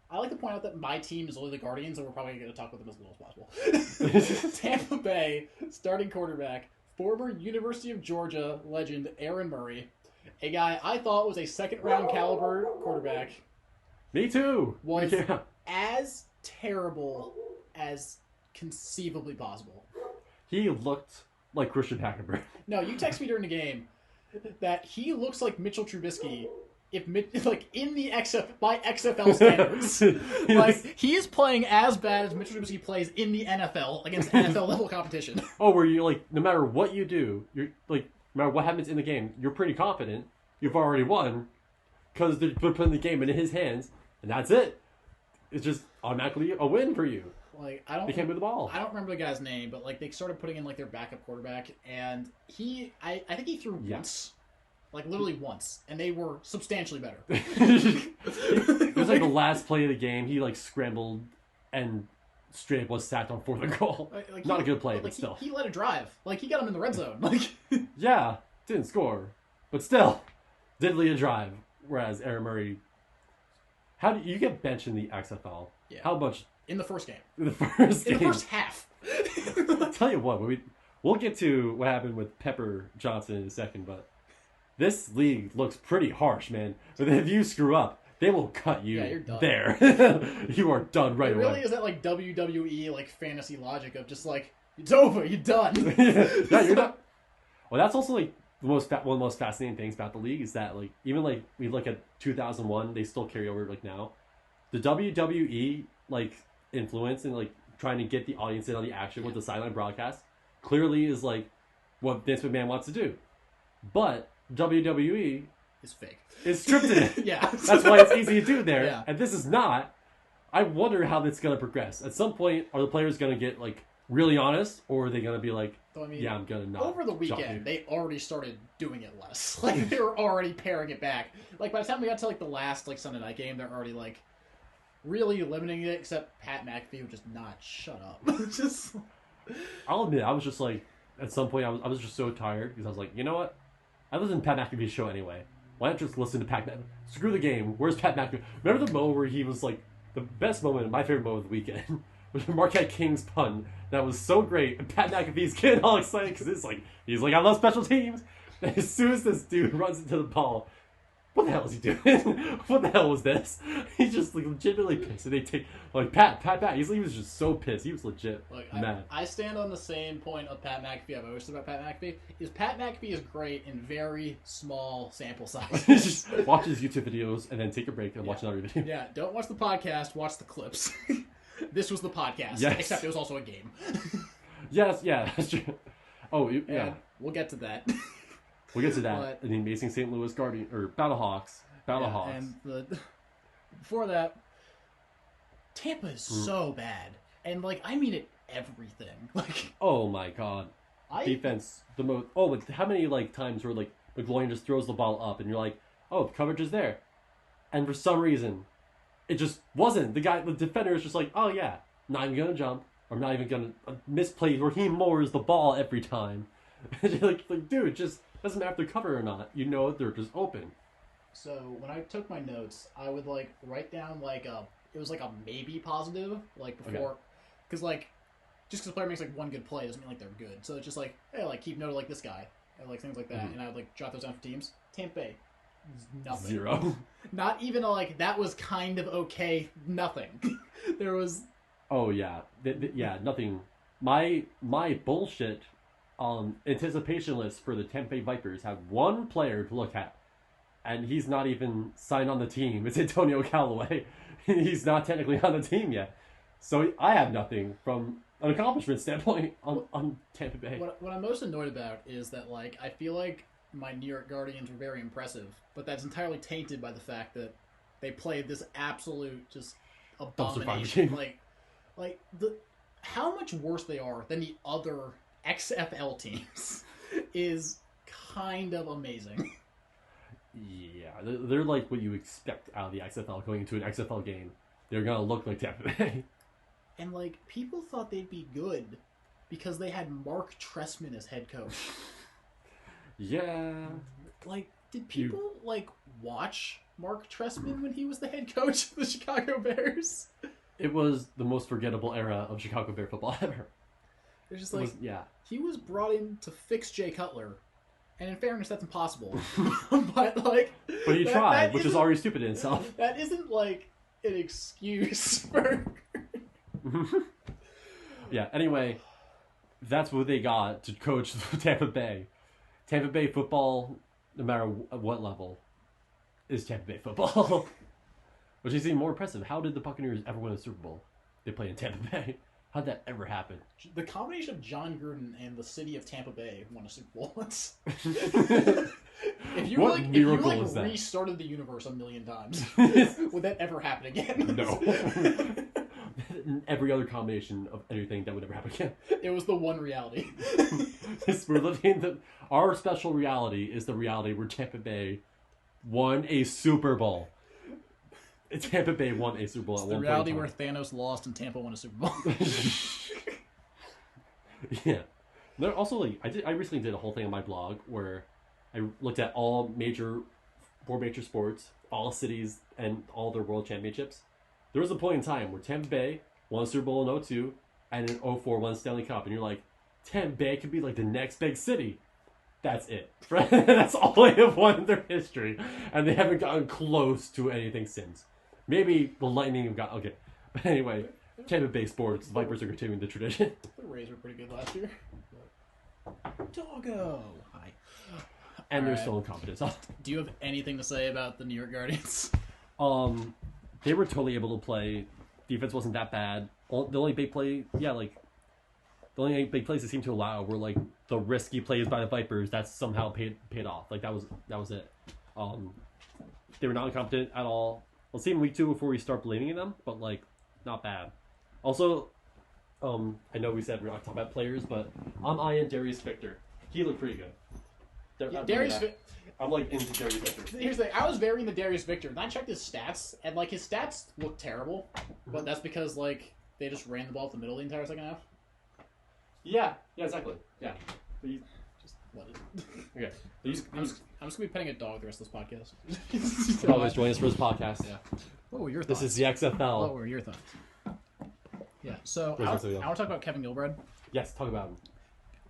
I like to point out that my team is only the Guardians, and we're probably going to talk about them as little as possible. Tampa Bay starting quarterback, former University of Georgia legend Aaron Murray, a guy I thought was a second-round caliber quarterback. Me too. Was as terrible as conceivably possible. He looked like Christian Hackenberg. No, you text me during the game that he looks like Mitchell Trubisky in the by XFL standards. He is playing as bad as Mitchell Trubisky plays in the NFL against NFL level competition. Oh, where you no matter what you do, you're no matter what happens in the game, you're pretty confident you've already won because they're putting the game in his hands, and that's it. It's just automatically a win for you. They can't move the ball. I don't remember the guy's name, but they started putting in their backup quarterback, and I think he threw once, literally once, and they were substantially better. It was the last play of the game. He scrambled and straight up was sacked on 4th and goal. Not a good play, but still. He led a drive. He got him in the red zone. Yeah, didn't score, but still did lead a drive. Whereas Aaron Murray, how do you get benched in the XFL? Yeah. How much? In the first game. In the first half. I'll tell you what, we'll get to what happened with Pepper Johnson in a second, but this league looks pretty harsh, man. But if you screw up, they will cut you you're done. there. You are done right away. It really is that WWE fantasy logic of just it's over, you're done. Yeah, you're done. Well, that's also one of the most fascinating things about the league is that even we look at 2001, they still carry over now. The WWE influence and trying to get the audience in on the action with the sideline broadcast clearly is what Vince McMahon wants to do, but WWE is fake. It's scripted. Yeah, that's why it's easy to do there. Yeah. And this is not. I wonder how that's going to progress. At some point, are the players going to get really honest, or are they gonna be like, so, I mean, yeah, I'm gonna not. Over the weekend, they already started doing it less. Like they were already paring it back. Like by the time we got to like the last like Sunday night game, they're already like really limiting it. Except Pat McAfee would just not shut up. Just. I'll admit, I was just like, at some point, I was just so tired because I was like, you know what? I listen to Pat McAfee's show anyway. Why not just listen to Pat McAfee? Screw the game. Where's Pat McAfee? Remember the moment where he was like, the best moment, my favorite moment of the weekend, was Marquette King's pun. That was so great. And Pat McAfee's getting all excited because he's like, I love special teams. And as soon as this dude runs into the ball, what the hell is he doing? What the hell was this? He's just like legitimately pissed. And they take like Pat. He was just so pissed. He was legit mad. I stand on the same point of Pat McAfee I've always said about Pat McAfee. Pat McAfee is great in very small sample sizes. Just watch his YouTube videos and then take a break and watch another video. Yeah, don't watch the podcast. Watch the clips. This was the podcast, except it was also a game. Yes, yeah, that's true. Oh, yeah. And we'll get to that. We'll get to that. The amazing St. Louis Guardian or Battlehawks. And before that, Tampa is so bad, and like I mean it everything. Like, oh my god, defense the most. Oh, but how many like times where like McGloin just throws the ball up and you're like, oh, the coverage is there, and for some reason, it just wasn't. The defender is just like, oh yeah, not even gonna jump. I'm not even gonna misplay. Raheem Moore's the ball every time. like dude, just. Doesn't matter if they're covered or not. You know they're just open. So when I took my notes, I would like write down like it was like a maybe positive like before, because like just because a player makes like one good play doesn't mean like they're good. So it's just like hey, like keep note of like this guy and like things like that, and I would like jot those down for teams. Tampa Bay, nothing. 0. Not even like that was kind of okay. Nothing. There was. Oh yeah, yeah, nothing. My bullshit. Anticipation list for the Tampa Bay Vipers had one player to look at, and he's not even signed on the team. It's Antonio Callaway. He's not technically on the team yet, so I have nothing from an accomplishment standpoint on Tampa Bay. What I'm most annoyed about is that like I feel like my New York Guardians were very impressive, but that's entirely tainted by the fact that they played this absolute just abomination. like how much worse they are than the other XFL teams is kind of amazing. Yeah, they're like what you expect out of the XFL going into an XFL game. They're gonna look like Tampa Bay. And like people thought they'd be good because they had Mark Trestman as head coach. Yeah. Like, did people like watch Mark Trestman when he was the head coach of the Chicago Bears? It was the most forgettable era of Chicago Bear football ever. It's just like, he was brought in to fix Jay Cutler, and in fairness, that's impossible. but he tried, which is already stupid in itself. That isn't like an excuse for. Yeah. Anyway, that's what they got to coach Tampa Bay. Tampa Bay football, no matter what level, is Tampa Bay football, which is even more impressive. How did the Buccaneers ever win a Super Bowl? They played in Tampa Bay. How'd that ever happen? The combination of John Gruden and the city of Tampa Bay won a Super Bowl once. If you restarted the universe a million times, would that ever happen again? No. Every other combination of anything that would never happen again. It was the one reality. We're living our special reality is the reality where Tampa Bay won a Super Bowl. Tampa Bay won a Super Bowl at one point. The reality where Thanos lost and Tampa won a Super Bowl. Yeah. There also, like, I recently did a whole thing on my blog where I looked at four major sports, all cities, and all their world championships. There was a point in time where Tampa Bay won a Super Bowl in 2002 and in 2004 won Stanley Cup, and you're like, Tampa Bay could be like the next big city. That's it. That's all they have won in their history, and they haven't gotten close to anything since. Maybe the Lightning have got... Okay. But anyway, Tampa Bay sports. The Vipers are continuing the tradition. The Rays were pretty good last year. Doggo! Hi. And they're still incompetent. Do you have anything to say about the New York Guardians? They were totally able to play. Defense wasn't that bad. The only big play... Yeah, like... The only big plays they seemed to allow were, like, the risky plays by the Vipers that somehow paid off. Like, that was it. They were not incompetent at all. We'll see in week 2 before we start believing in them, but, like, not bad. Also, I know we said we're not talking about players, but I'm eyeing Darius Victor. He looked pretty good. I'm like into Darius Victor. Here's the thing. I was very into Darius Victor, and I checked his stats, and like his stats look terrible, but that's because like they just ran the ball up the middle the entire second half. Yeah, exactly. Yeah. But just let it. Okay. I'm just gonna be petting a dog the rest of this podcast. Always join us for this podcast. Yeah. What were your thoughts? This is the XFL. What were your thoughts? Yeah. So I want to talk about Kevin Gilbride. Yes, talk about him.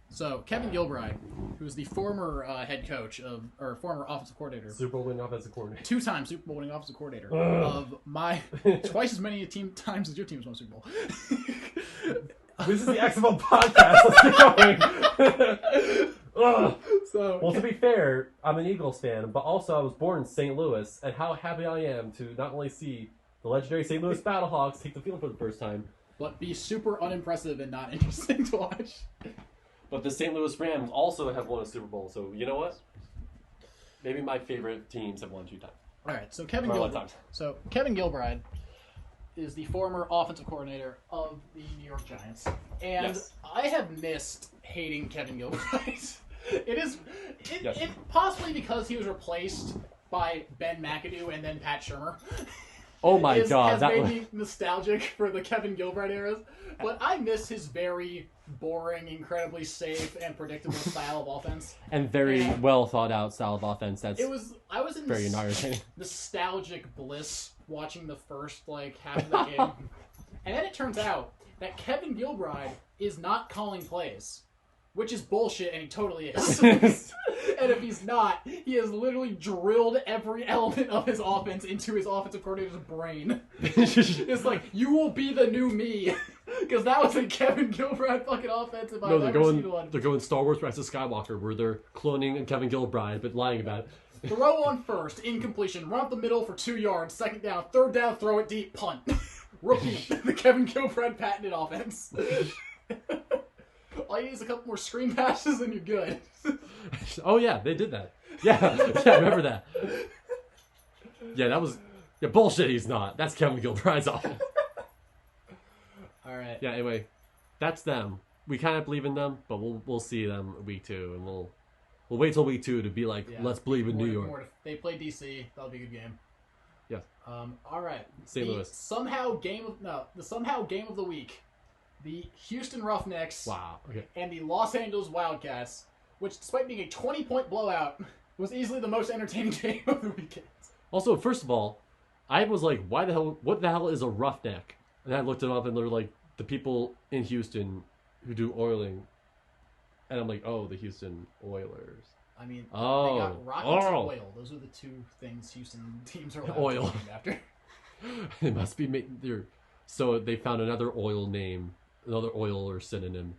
So Kevin Gilbride, who's the former head coach or former offensive coordinator, Super Bowl winning offensive coordinator, 2-time Super Bowl winning offensive coordinator of my twice as many times as your team's won Super Bowl. This is the XFL podcast. Let's keep going. Well, to be fair, I'm an Eagles fan, but also I was born in St. Louis, and how happy I am to not only see the legendary St. Louis Battlehawks take the field for the first time, but be super unimpressive and not interesting to watch. But the St. Louis Rams also have won a Super Bowl, so you know what? Maybe my favorite teams have won 2 times. All right, so Kevin Gilbride is the former offensive coordinator of the New York Giants, and yes. I have missed hating Kevin Gilbride. It possibly because he was replaced by Ben McAdoo and then Pat Shurmur. Oh my God! Has made me nostalgic for the Kevin Gilbride eras, but I miss his very boring, incredibly safe, and predictable style of offense. And very well thought out style of offense. I was in very nostalgic bliss watching the first half of the game, and then it turns out that Kevin Gilbride is not calling plays, which is bullshit, and he totally is. And if he's not, he has literally drilled every element of his offense into his offensive coordinator's brain. It's like, you will be the new me. Because that was a Kevin Gilbride fucking offense if I've ever seen one. They're going Star Wars Rise of Skywalker, where they're cloning Kevin Gilbride, but lying about it. Throw on first, incompletion, run up the middle for 2 yards, second down, third down, throw it deep, punt. Rookie, the Kevin Gilbride patented offense. All you need is a couple more screen passes and you're good. Oh yeah, they did that. Yeah, I remember that. Yeah, that was bullshit. He's not. That's Kevin Gilbride's offense. All right. Yeah. Anyway, that's them. We kind of believe in them, but we'll see them week 2, and we'll wait till week 2 to be like, let's believe in New York. They play DC. That'll be a good game. Yes. All right. St. Louis. The somehow game of the week. The Houston Roughnecks and the Los Angeles Wildcats, which, despite being a 20-point blowout, was easily the most entertaining game of the weekend. Also, first of all, I was like, what the hell is a roughneck? And I looked it up, and they're like the people in Houston who do oiling. And I'm like, oh, the Houston Oilers. I mean, they got rockets and oil. Those are the 2 things Houston teams are allowed to name after. It must be so they found another oil name. Another oil or synonym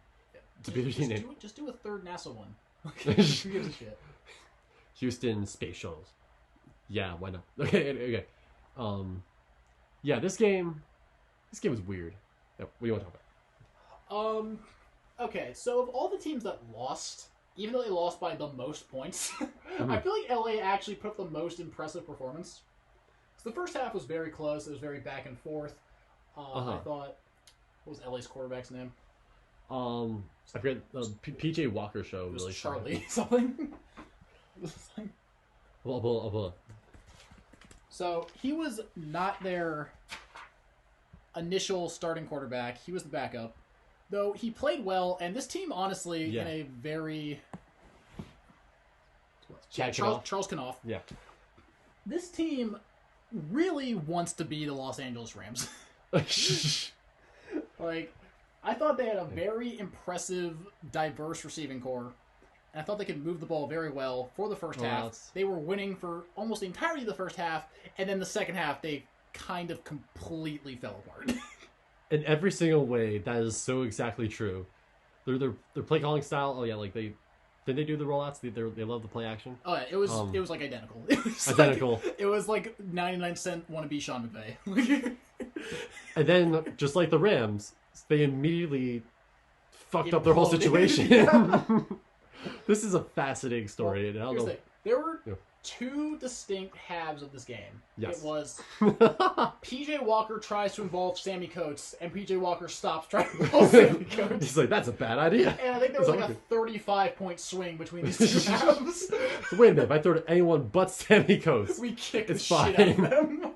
to be their name. Just do a third NASA one. Who gives a shit? Houston Space Shuttles. Yeah, why not? Okay. Yeah, this game was weird. What do you want to talk about? Okay, so of all the teams that lost, even though they lost by the most points, I feel like LA actually put up the most impressive performance. So the first half was very close. It was very back and forth. I thought... What was LA's quarterback's name? I forget. PJ Walker show. It was really Charlie something. So he was not their initial starting quarterback. He was the backup, though he played well. And this team, honestly, in a very Charles Kanoff. Yeah. This team really wants to be the Los Angeles Rams. I thought they had a very impressive, diverse receiving core. And I thought they could move the ball very well for the first half. They were winning for almost the entirety of the first half, and then the second half, they kind of completely fell apart. In every single way, that is so exactly true. Their play calling style, did they do the rollouts? They love the play action. Oh yeah, it was identical. Identical. It was like 99-cent wannabe Sean McVay. And then, just like the Rams, they immediately fucked up their whole situation. This is a fascinating story. There were two distinct halves of this game. Yes. It was PJ Walker tries to involve Sammy Coates, and PJ Walker stops trying to involve Sammy Coates. He's like, that's a bad idea. And I think there was like a 35-point swing between these two halves. So wait a minute, if I throw to anyone but Sammy Coates, we kick the fine. shit out of them.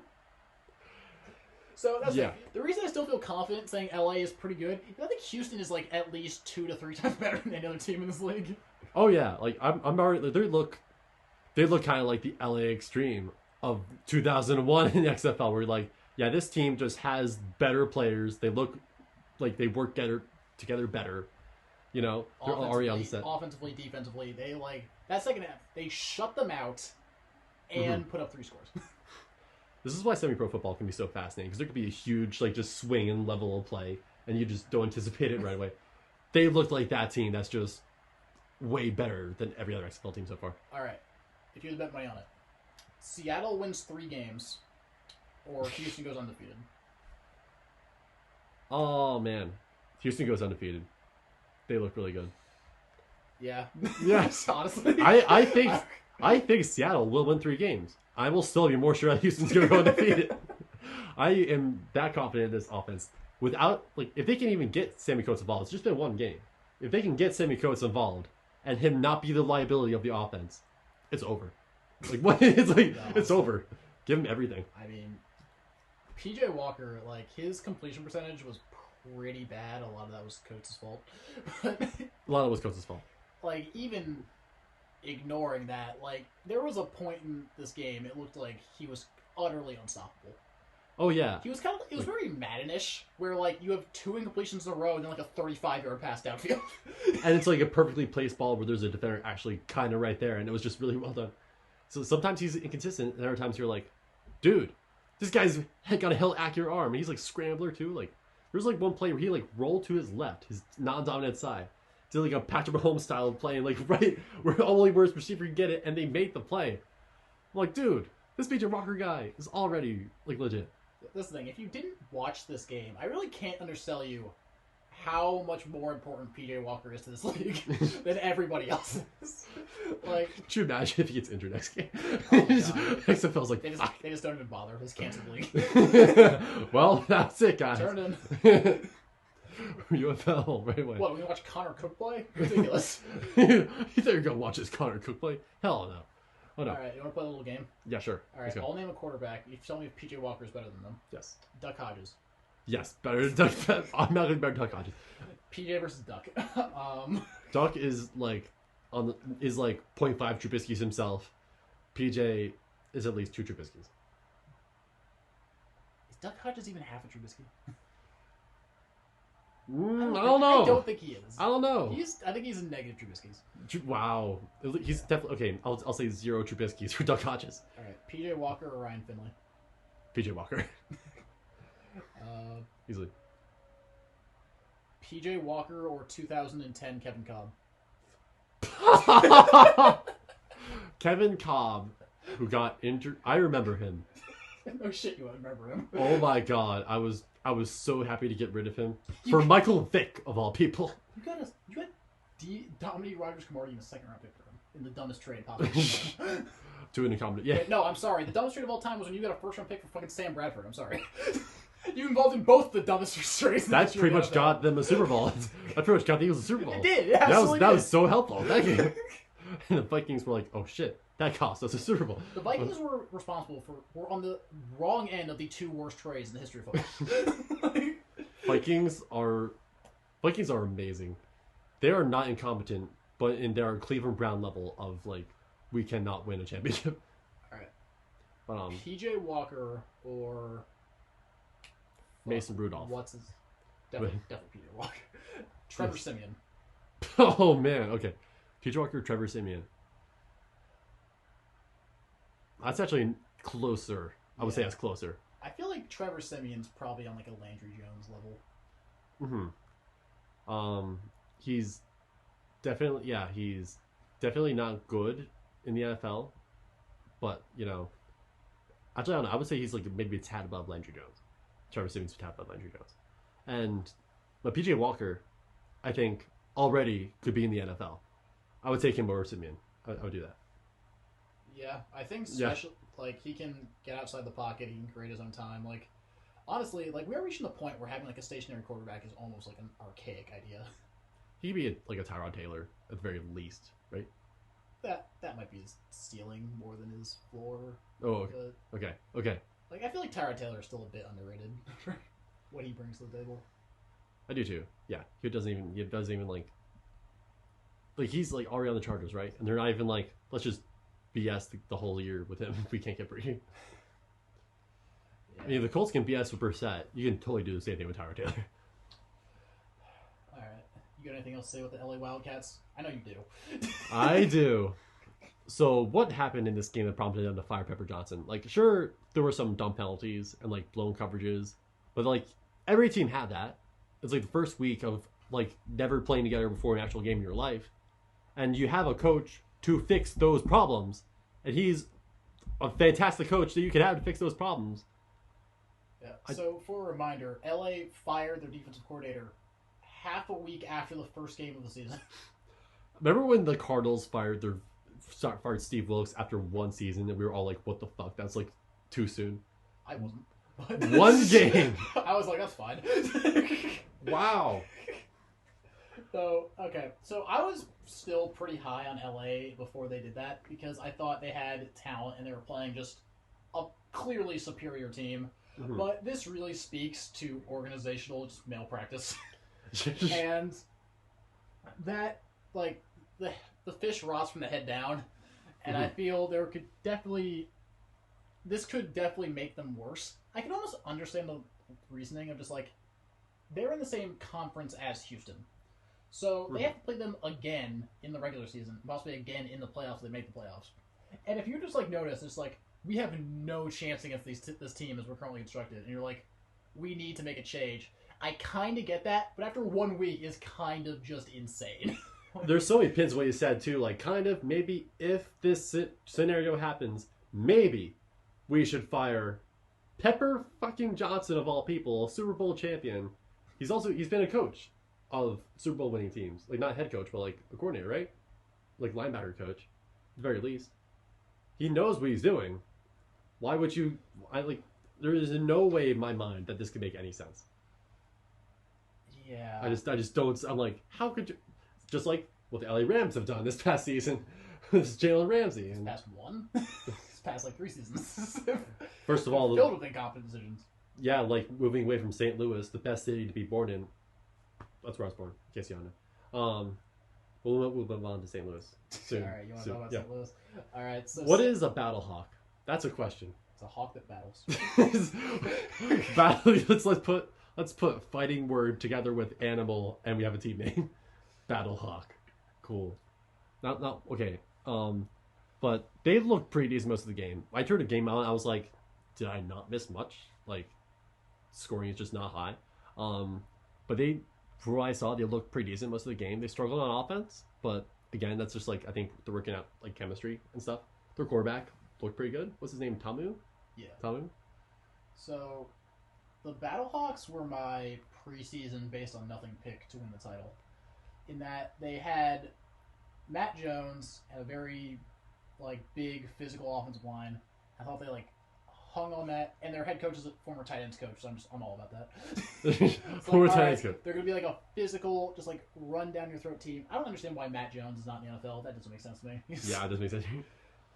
So that's the reason I still feel confident saying LA is pretty good. I think Houston is like at least 2 to 3 times better than any other team in this league. Oh yeah, like I'm already. They look kind of like the LA Extreme of 2001 in the XFL, where you're like, yeah, this team just has better players. They look like they work together better. You know, they're already on the set. Offensively, defensively, they like that second half. They shut them out and put up 3 scores. This is why semi-pro football can be so fascinating, because there could be a huge just swing in level of play, and you just don't anticipate it right away. They looked like that team that's just way better than every other XFL team so far. All right. If you had to bet money on it, Seattle wins 3 games, or Houston goes undefeated. Oh man, Houston goes undefeated. They look really good. Yeah. Yes. Honestly, I think Seattle will win 3 games. I will still be more sure that Houston's going to go undefeated. I am that confident in this offense. Without if they can even get Sammy Coates involved, it's just been 1 game. If they can get Sammy Coates involved and him not be the liability of the offense, it's over. It's over. Give him everything. I mean, PJ Walker, his completion percentage was pretty bad. A lot of that was Coates' fault. But, a lot of it was Coates' fault. Even ignoring that, there was a point in this game, it looked like he was utterly unstoppable. Oh, yeah. He was it was very Madden-ish, where, you have 2 incompletions in a row and then, a 35-yard pass downfield. And it's, a perfectly placed ball where there's a defender actually kind of right there, and it was just really well done. So sometimes he's inconsistent, and other times you're like, dude, this guy's got a hell accurate arm, and he's, scrambler, too. There's, one play where he, rolled to his left, his non-dominant side. Did, a Patrick Mahomes style of playing, right where only where his receiver can get it, and they made the play. I'm like, dude, this PJ Walker guy is already, legit. This thing, if you didn't watch this game, I really can't undersell you how much more important PJ Walker is to this league than everybody else is. Could you imagine if he gets injured next game? Oh XFL's they just don't even bother. It's canceled league. Well, that's it, guys. Turn in. UFL right away. What, we gonna watch Connor Cook play? Ridiculous. You think you're gonna watch this Connor Cook play? Hell no. Oh no. Alright, you wanna play a little game? Yeah, sure. Alright, I'll name a quarterback. You tell me if PJ Walker is better than them. Yes. Duck Hodges. Yes, better than Duck. I'm not gonna better Duck Hodges. PJ versus Duck. Duck is 0.5 Trubisky's himself. PJ is at least 2 Trubisky's. Is Duck Hodges even half a Trubisky? I don't know. I don't think he is. I don't know. I think he's a negative Trubisky's. Wow. He's definitely okay. I'll say 0 Trubisky's for Duck Hodges. All right, PJ Walker or Ryan Finley? PJ Walker. Easily. PJ Walker or 2010 Kevin Cobb? Kevin Cobb, who got injured. I remember him. No shit, you remember him. Oh my god, I was so happy to get rid of him for Michael Vick of all people. You got Dominique Rodgers-Cromartie in the 2nd round pick for him in the dumbest trade possible. To an accommodate. Yeah. No, I'm sorry. The dumbest trade of all time was when you got a 1st round pick for fucking Sam Bradford. I'm sorry. You involved in both the dumbest trades. That pretty much got them a Super Bowl. That pretty much got the Eagles a Super Bowl. It did. It absolutely that was so helpful. That game. And the Vikings were like, oh shit, that cost us a Super Bowl. The Vikings were on the wrong end of the 2 worst trades in the history of football. Vikings are amazing. They are not incompetent, but in their Cleveland Brown level of we cannot win a championship. All right. But PJ Walker or Mason Rudolph. What's his? Definitely PJ Walker. Trevor Siemian. Oh man, okay. PJ Walker, Trevor Siemian. That's actually closer. I would say that's closer. I feel like Trevor Siemian's probably on a Landry Jones level. He's definitely not good in the NFL, but actually I don't know. I would say he's maybe a tad above Landry Jones. Trevor Siemian's a tad above Landry Jones, but PJ Walker, I think already could be in the NFL. I would take him over Siemian. I would do that. Yeah, I think like he can get outside the pocket. He can create his own time. Like honestly, like we're reaching the point where having like a stationary quarterback is almost like an archaic idea. He could be like a Tyrod Taylor at the very least, right? That might be his ceiling more than his floor. Oh, okay. Like I feel like Tyrod Taylor is still a bit underrated for what he brings to the table. I do too. Yeah, he doesn't even like he's like already on the Chargers, right? And they're not even like, let's just BS the whole year with him if we can't get Brady. Yeah. I mean, the Colts can BS with Brissett. You can totally do the same thing with Tyrod Taylor. All right. You got anything else to say with the LA Wildcats? I know you do. I do. So what happened in this game that prompted them to fire Pepper Johnson? Like, sure, there were some dumb penalties and like blown coverages, but like every team had that. It's like the first week of like never playing together before an actual game in your life, and you have a coach to fix those problems, and he's a fantastic coach that you can have to fix those problems. Yeah. So for a reminder, LA fired their defensive coordinator half a week after the first game of the season. Remember when the Cardinals fired Steve Wilkes after one season, and we were all like, "What the fuck? That's like too soon." I wasn't. One game. I was like, "That's fine." Wow. So I was still pretty high on LA before they did that because I thought they had talent and they were playing just a clearly superior team. Mm-hmm. But this really speaks to organizational just malpractice. And that, like, the fish rots from the head down. And I feel this could definitely make them worse. I can almost understand the reasoning of just, like, they're in the same conference as Houston. So they have to play them again in the regular season, possibly again in the playoffs if they make the playoffs. And if you just, like, notice, it's like, we have no chance against this team as we're currently constructed. And you're like, we need to make a change. I kind of get that, but after 1 week is kind of just insane. There's so many pins what you said, too. Like, kind of, maybe if this scenario happens, maybe we should fire Pepper fucking Johnson, of all people, a Super Bowl champion. He's been a coach of Super Bowl winning teams. Like, not head coach, but, like, a coordinator, right? Like, linebacker coach, at the very least. He knows what he's doing. Why would you... there is no way in my mind that this could make any sense. Yeah. I just don't... I'm like, how could you... Just like what the LA Rams have done this past season. This is Jalen Ramsey. This past one? This past, like, 3 seasons. First of all... filled with incompetent decisions. Yeah, like, moving away from St. Louis, the best city to be born in. That's where I was born, in case you don't know. We'll move on to St. Louis soon. All right, you want to talk about St. Louis? All right. So what is a battle hawk? That's a question. It's a hawk that battles. Let's put fighting word together with animal, and we have a team name. Battle hawk. Cool. Not okay. But they looked pretty decent most of the game. I turned the game on. I was like, did I not miss much? Like, scoring is just not high. But from what I saw, they looked pretty decent most of the game. They struggled on offense, but again, that's just like, I think they're working out like chemistry and stuff. Their quarterback looked pretty good. What's his name? Tamu? Yeah. Tamu? So, the Battlehawks were my preseason based on nothing pick to win the title. In that they had Matt Jones had a very like big physical offensive line. I thought they like hung on that, and their head coach is a former tight ends coach, so I'm all about that. Former tight ends coach. They're gonna be like a physical, just like run down your throat team. I don't understand why Matt Jones is not in the NFL. That doesn't make sense to me. Yeah, it doesn't make sense.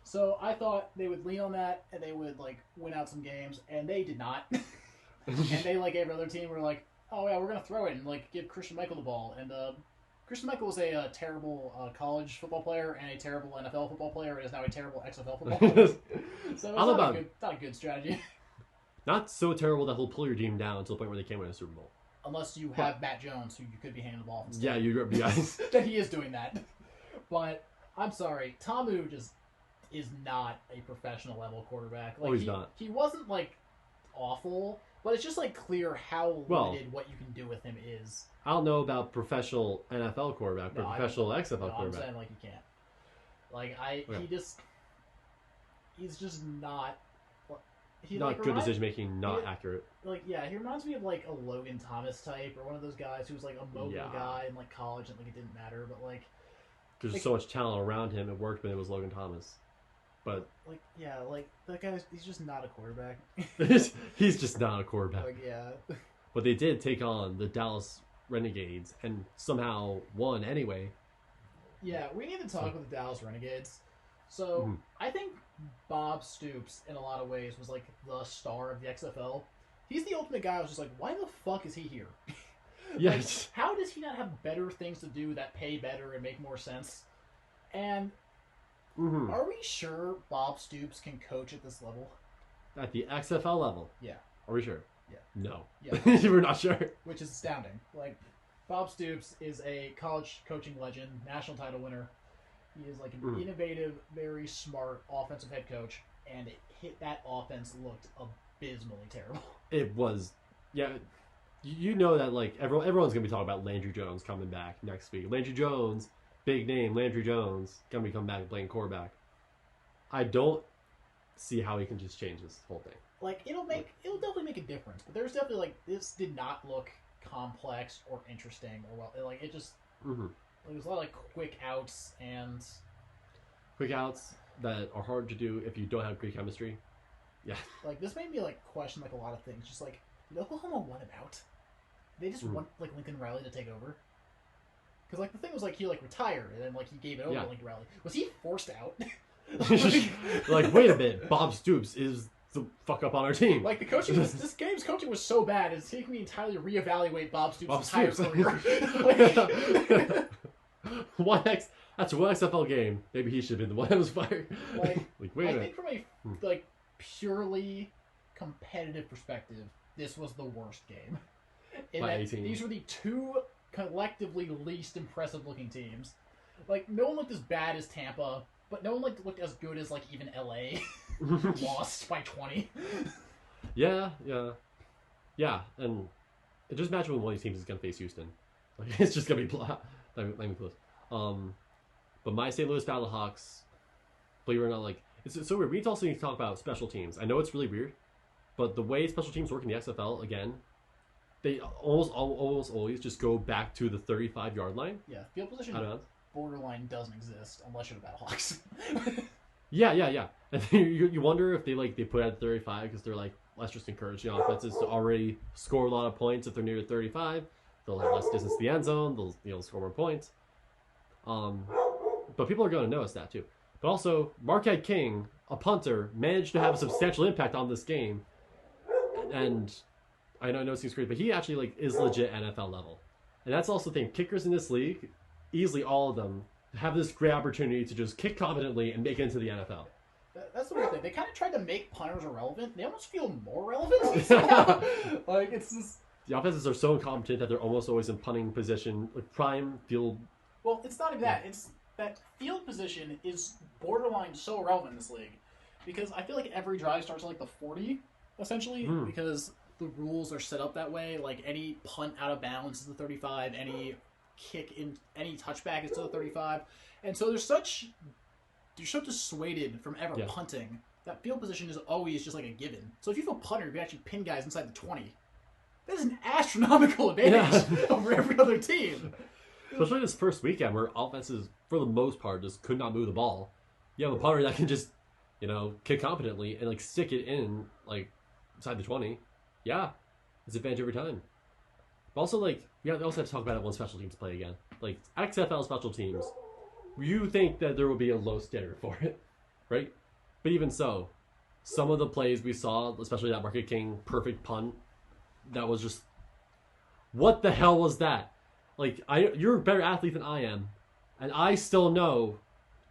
So I thought they would lean on that, and they would like win out some games, and they did not. And they like every other team were like, oh yeah, we're gonna throw it and like give Christian Michael the ball, and Christian Michael was a terrible college football player and a terrible NFL football player, and is now a terrible XFL football player. So it's not a good strategy. Not so terrible that he'll pull your team down to the point where they can't win a Super Bowl. Unless you have Matt Jones, who you could be handing the ball. Yeah, you're yes. That he is doing that. But I'm sorry, Tamu just is not a professional level quarterback. Like, he's not. He wasn't like awful, but it's just like clear how limited what you can do with him is. I don't know about professional NFL quarterback, but professional XFL quarterback. I'm saying like you can't. Like he's just not. Not good decision making, not accurate. Like he reminds me of like a Logan Thomas type, or one of those guys who's like a mobile guy in like college and like it didn't matter, but like there's so much talent around him. It worked when it was Logan Thomas. But that guy, he's just not a quarterback. he's just not a quarterback. Yeah. But they did take on the Dallas Renegades and somehow won anyway. Yeah, we need to talk with the Dallas Renegades. So, I think Bob Stoops, in a lot of ways, was like the star of the XFL. He's the ultimate guy who was just like, why the fuck is he here? Yes. How does he not have better things to do that pay better and make more sense? And are we sure Bob Stoops can coach at this level? At the XFL level? Yeah. Are we sure? Yeah. No. Yeah. We're not sure. Which is astounding. Like, Bob Stoops is a college coaching legend, national title winner. He is like an innovative, very smart offensive head coach, and that offense looked abysmally terrible. It was, yeah. You know that like everyone's gonna be talking about Landry Jones coming back next week. Landry Jones, big name. Landry Jones gonna be coming back playing quarterback. I don't see how he can just change this whole thing. Like it'll definitely make a difference, but there's definitely like this did not look complex or interesting or well. Like it just there was a lot of like quick outs that are hard to do if you don't have great chemistry. Yeah. Like this made me like question like a lot of things. Just like did Oklahoma won it out? They just want like Lincoln Riley to take over. Because like the thing was like he like retired and then like he gave it over to Lincoln Riley. Was he forced out? Like wait a minute, Bob Stoops is the fuck up on our team. Like the coaching this game's coaching was so bad it's taking me entirely reevaluate Bob Stoops' entire career. That's one XFL game. Maybe he should have been the one that was fired. Like wait a minute. I think from a like purely competitive perspective, this was the worst game. These were the two collectively least impressive looking teams. Like no one looked as bad as Tampa, but no one looked as good as like even LA. Lost by 20. Yeah, and just imagine when one of these teams is gonna face Houston. Like it's just gonna be let me close. But my St. Louis Battlehawks, believe it or not, like it's so weird. We also need to talk about special teams. I know it's really weird, but the way special teams work in the XFL, again, they almost always just go back to the 35-yard line. Yeah, field position borderline doesn't exist unless you're the Battlehawks. Yeah. And you wonder if they put it at 35 because they're like, let's just encourage the offenses to already score a lot of points. If they're near 35, they'll have less distance to the end zone. They'll score more points. But people are going to notice that too. But also, Marquette King, a punter, managed to have a substantial impact on this game. And I know it seems crazy, but he actually is legit NFL level. And that's also the thing. Kickers in this league, easily all of them, have this great opportunity to just kick competently and make it into the NFL. That's the weird thing. They kind of tried to make punters irrelevant. They almost feel more relevant. Like it's just... The offenses are so incompetent that they're almost always in punting position, like prime field. Well, it's not even that. It's that field position is borderline so irrelevant in this league because I feel like every drive starts at like the 40, essentially, because the rules are set up that way. Like any punt out of bounds is the 35, any kick in any touchback is to the 35, and so you're so dissuaded from ever punting that field position is always just like a given. So if you have a punter, you can actually pin guys inside the 20. That is an astronomical advantage over every other team. Especially this first weekend where offenses, for the most part, just could not move the ball. You have a punter that can just, kick competently and stick it in inside the 20. Yeah, it's advantage every time. But also we also have to talk about it when special teams play again. Like XFL special teams, you think that there will be a low standard for it, right? But even so, some of the plays we saw, especially that Marquette King perfect punt, that was just, what the hell was that? You're a better athlete than I am, and I still know,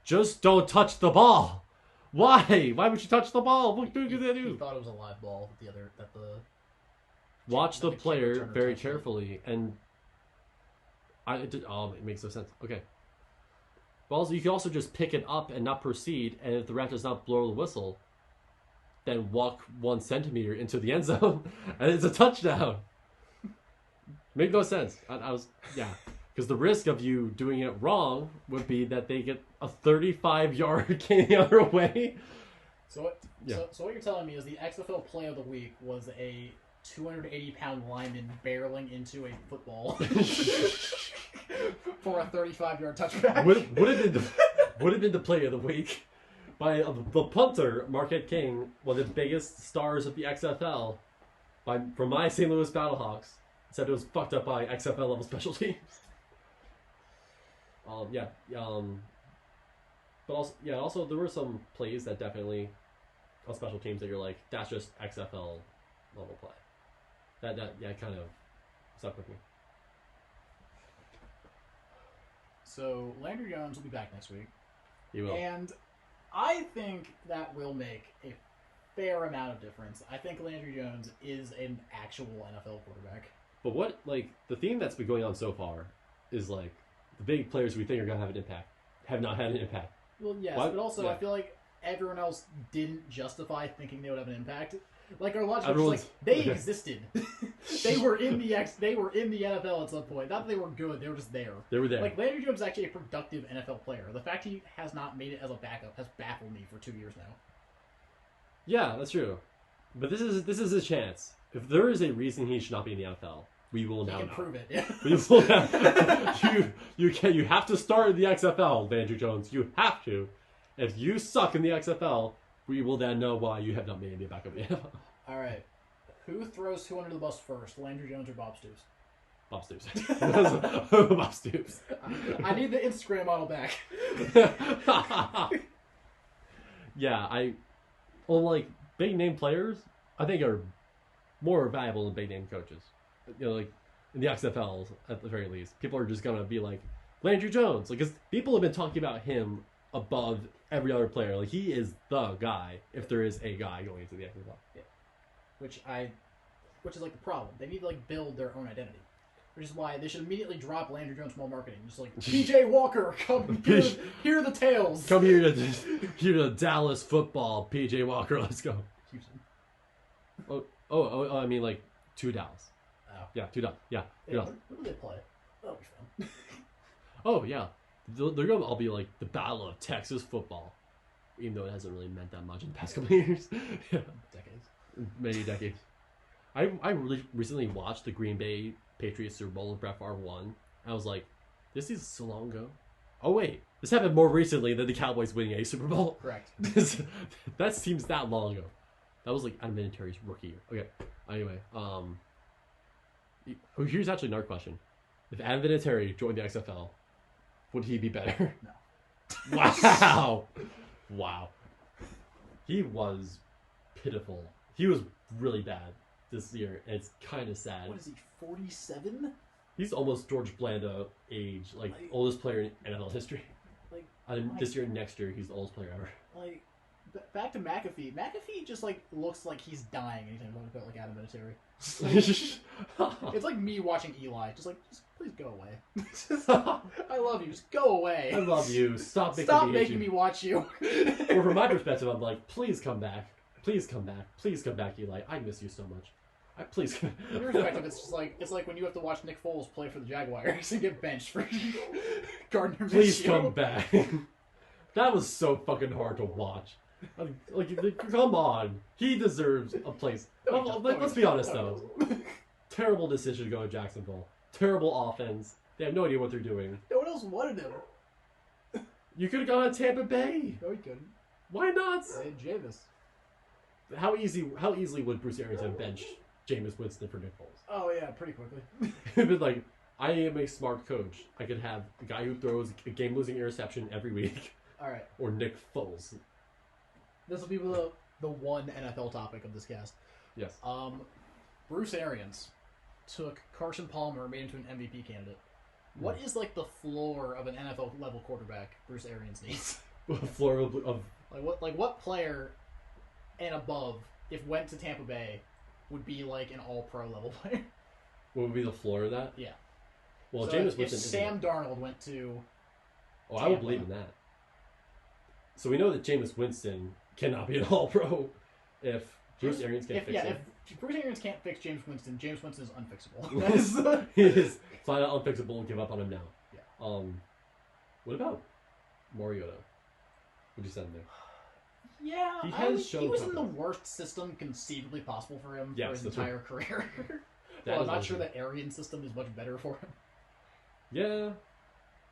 just don't touch the ball. Why? Why would you touch the ball? What did they do? He thought it was a live ball. Watch the player very carefully, and it makes no sense. Okay. But also, you can also just pick it up and not proceed, and if the ref does not blow the whistle, then walk 1 centimeter into the end zone, and it's a touchdown. Make no sense. Because the risk of you doing it wrong would be that they get a 35-yard game the other way. So what you're telling me is the XFL play of the week was a 280-pound lineman barreling into a football for a 35-yard touchback. Would have been the play of the week. by the punter, Marquette King, one of the biggest stars of the XFL, from my St. Louis Battlehawks, said it was fucked up by XFL level special teams. But also there were some plays that definitely on special teams that you're like, that's just XFL level play. That kind of stuck with me. So Landry Jones will be back next week. He will. And I think that will make a fair amount of difference. I think Landry Jones is an actual NFL quarterback. But what, like, the theme that's been going on so far is, like, the big players we think are going to have an impact have not had an impact. Well, yes, but also I feel like everyone else didn't justify thinking they would have an impact. Like, our logic was like, they existed. They were in the NFL at some point. Not that they were good, they were just there. They were there. Like, Landry Jones is actually a productive NFL player. The fact he has not made it as a backup has baffled me for 2 years now. Yeah, that's true. But this is a chance. If there is a reason he should not be in the NFL, we will now know. Prove it. Yeah. We will have, you have to start in the XFL, Landry Jones. You have to. If you suck in the XFL, we will then know why you have not made any backup in the NFL. All right. Who throws 2 under the bus first, Landry Jones or Bob Stoops? Bob Stoops. Bob Stoops. I need the Instagram model back. Yeah, like big name players, I think are more valuable than big name coaches. You know, like in the XFL at the very least, people are just gonna be like Landry Jones, like, 'cause people have been talking about him above every other player. Like, he is the guy if there is a guy going into the XFL. Yeah. Which is like the problem. They need to like build their own identity. Which is why they should immediately drop Landry Jones from all marketing. Just like, PJ Walker, come hear the tales. Come here to Dallas football, PJ Walker, let's go. Houston. Oh, I mean, like, to Dallas. Oh. Yeah, to Dallas. Yeah. Who do they play? That'll be fun. Oh, yeah. They're going to all be like the Battle of Texas football. Even though it hasn't really meant that much in the past couple of years. Decades. Many decades. I really recently watched the Green Bay Patriots Super Bowl and Brett Favre won. I was like, this is so long ago. Oh wait, this happened more recently than the Cowboys winning a Super Bowl. Correct. That seems that long ago. That was like Adam Vinatieri's rookie year. Okay. Anyway, here's actually another question: if Adam Vinatieri joined the XFL, would he be better? No. Wow. He was pitiful. He was really bad this year, and it's kind of sad. What is he, 47? He's almost George Blanda age, like oldest player in NFL history. This year and next year, he's the oldest player ever. Like, back to McAfee. McAfee just like looks like he's dying anytime you talk about like Adam Vinatieri. It's like me watching Eli. Just please go away. I love you. Just go away. I love you. Stop making me watch you. Well, from my perspective, I'm like, please come back. Please come back. Please come back, Eli. I miss you so much. Please come back. From your perspective, it's like when you have to watch Nick Foles play for the Jaguars and get benched for Gardner Minshew. Please come back. That was so fucking hard to watch. Like, come on. He deserves a place. Let's be honest, though. Terrible decision to go to Jacksonville. Terrible offense. They have no idea what they're doing. No one else wanted him. You could have gone to Tampa Bay. No, he couldn't. Why not? They had Jameis. How easily would Bruce Arians have benched Jameis Winston for Nick Foles? Oh, yeah, pretty quickly. It'd been like, I am a smart coach. I could have a guy who throws a game-losing interception every week. All right. Or Nick Foles. This will be the one NFL topic of this cast. Yes. Bruce Arians took Carson Palmer, made him to an MVP candidate. What is like the floor of an NFL level quarterback Bruce Arians needs? Floor of what player and above, if went to Tampa Bay, would be like an all-pro level player? What would be the floor of that? Yeah. Well, so Jameis Winston. If Sam Darnold went to Tampa, I would believe in that. So we know that Jameis Winston cannot be an all-pro if Bruce Arians can't fix him. If Bruce Arians can't fix Jameis Winston is unfixable. He is flat out unfixable and give up on him now. Yeah. What about Mariota? Would you send him there? Yeah, he was in the worst system conceivably possible for him for his entire career. Well, I'm not sure that Arians' system is much better for him. Yeah,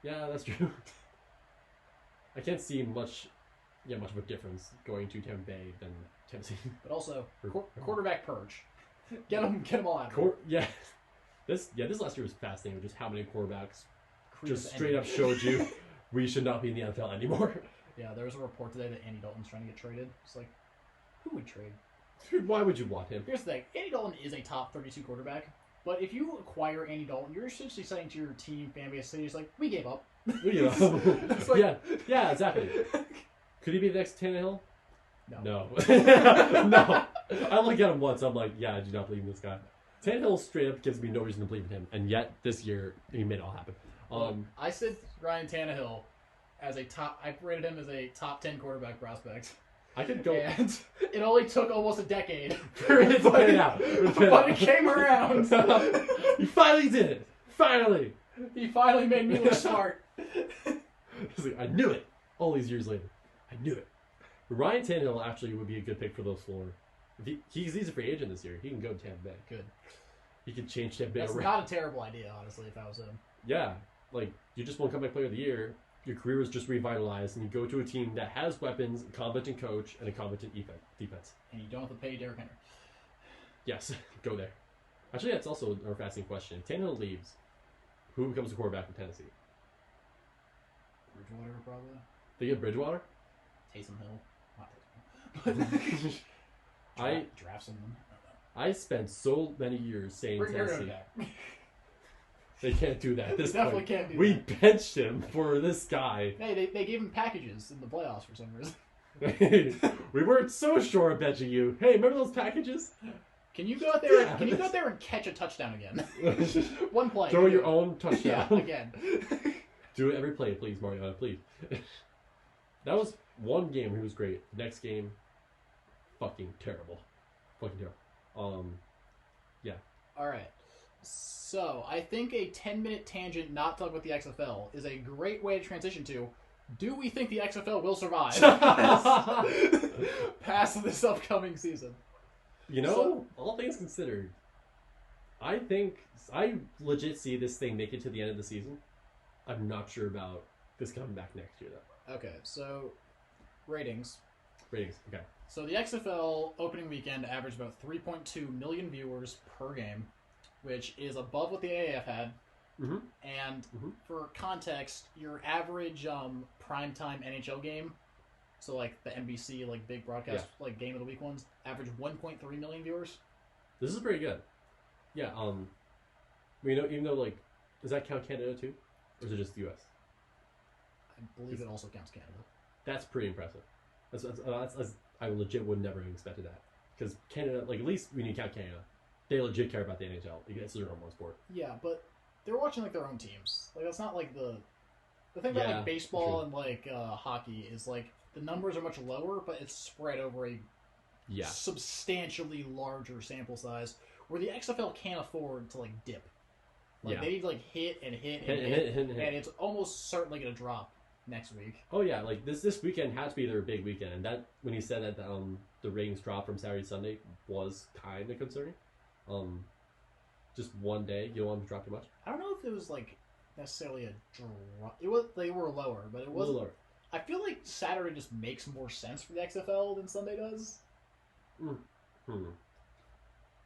that's true. I can't see much much of a difference going to Tampa Bay than Tennessee. But also, quarterback purge. Get them all out. This last year was fascinating. Just how many quarterbacks just straight up showed you we should not be in the NFL anymore. Yeah, there was a report today that Andy Dalton's trying to get traded. It's like, who would trade? Dude, why would you want him? Here's the thing: Andy Dalton is a top 32 quarterback. But if you acquire Andy Dalton, you're essentially saying to your team, fan base, cities, like, we gave up. Like, yeah, exactly. Could he be the next Tannehill? No. No. I look at him once, I'm like, yeah, I do not believe in this guy. Tannehill straight up gives me no reason to believe in him, and yet this year he made it all happen. I said Ryan Tannehill as I rated him as a top 10 quarterback prospect. I could go. And it only took almost a decade for it to pan out. But it came around. He finally did it. Finally. He finally made me look smart. I knew it. All these years later. I knew it. Ryan Tannehill actually would be a good pick for those four. He's a free agent this year. He can go to Tampa Bay. Good. He can change Tampa Bay around. That's not a terrible idea, honestly, if I was him. Yeah. Like, you just won comeback player of the year. Your career is just revitalized, and you go to a team that has weapons, a competent coach, and a competent defense. And you don't have to pay Derrick Henry. Yes, go there. Actually, that's also a fascinating question. If Tannehill leaves, who becomes the quarterback in Tennessee? Bridgewater, probably. They get Bridgewater? Taysom Hill. Not Taysom Hill. Draft someone. I spent so many years saying Tennessee. They can't do that. This definitely can't do that. We benched him for this guy. Hey, they gave him packages in the playoffs for some reason. We weren't so sure of benching you. Hey, remember those packages? Can you go out there? Can you go out there and catch a touchdown again? One play. Throw your own touchdown. Yeah, again. Do it every play, please, Mariana, please. That was one game where he was great. The next game, fucking terrible. Fucking terrible. Yeah. All right. So, I think a 10-minute tangent not talking about the XFL is a great way to transition to, do we think the XFL will survive past this upcoming season? You know, all things considered, I legit see this thing make it to the end of the season. I'm not sure about this coming back next year, though. Okay, so, ratings. Ratings, okay. So, the XFL opening weekend averaged about 3.2 million viewers per game, which is above what the AAF had. Mm-hmm. And for context, your average primetime NHL game, so like the NBC like big broadcast like game of the week ones, average 1.3 million viewers. This is pretty good. Yeah. You know, even though like, does that count Canada too, or is it just the U.S.? I believe it also counts Canada. That's pretty impressive. That's I legit would never have expected that, because Canada, like at least when you count Canada, they legit care about the NHL. It's their own sport. Yeah, but they're watching like their own teams. Like that's not like the thing about like baseball and like hockey is like the numbers are much lower, but it's spread over a substantially larger sample size. Where the XFL can't afford to like dip. Like they like hit, and it's almost certainly going to drop next week. Oh yeah, like this weekend had to be their big weekend, and that when he said that the ratings drop from Saturday to Sunday was kind of concerning. Just one day, you don't want them to drop too much. I don't know if it was like necessarily a drop. It was they were lower, but it wasn't. Lower. I feel like Saturday just makes more sense for the XFL than Sunday does.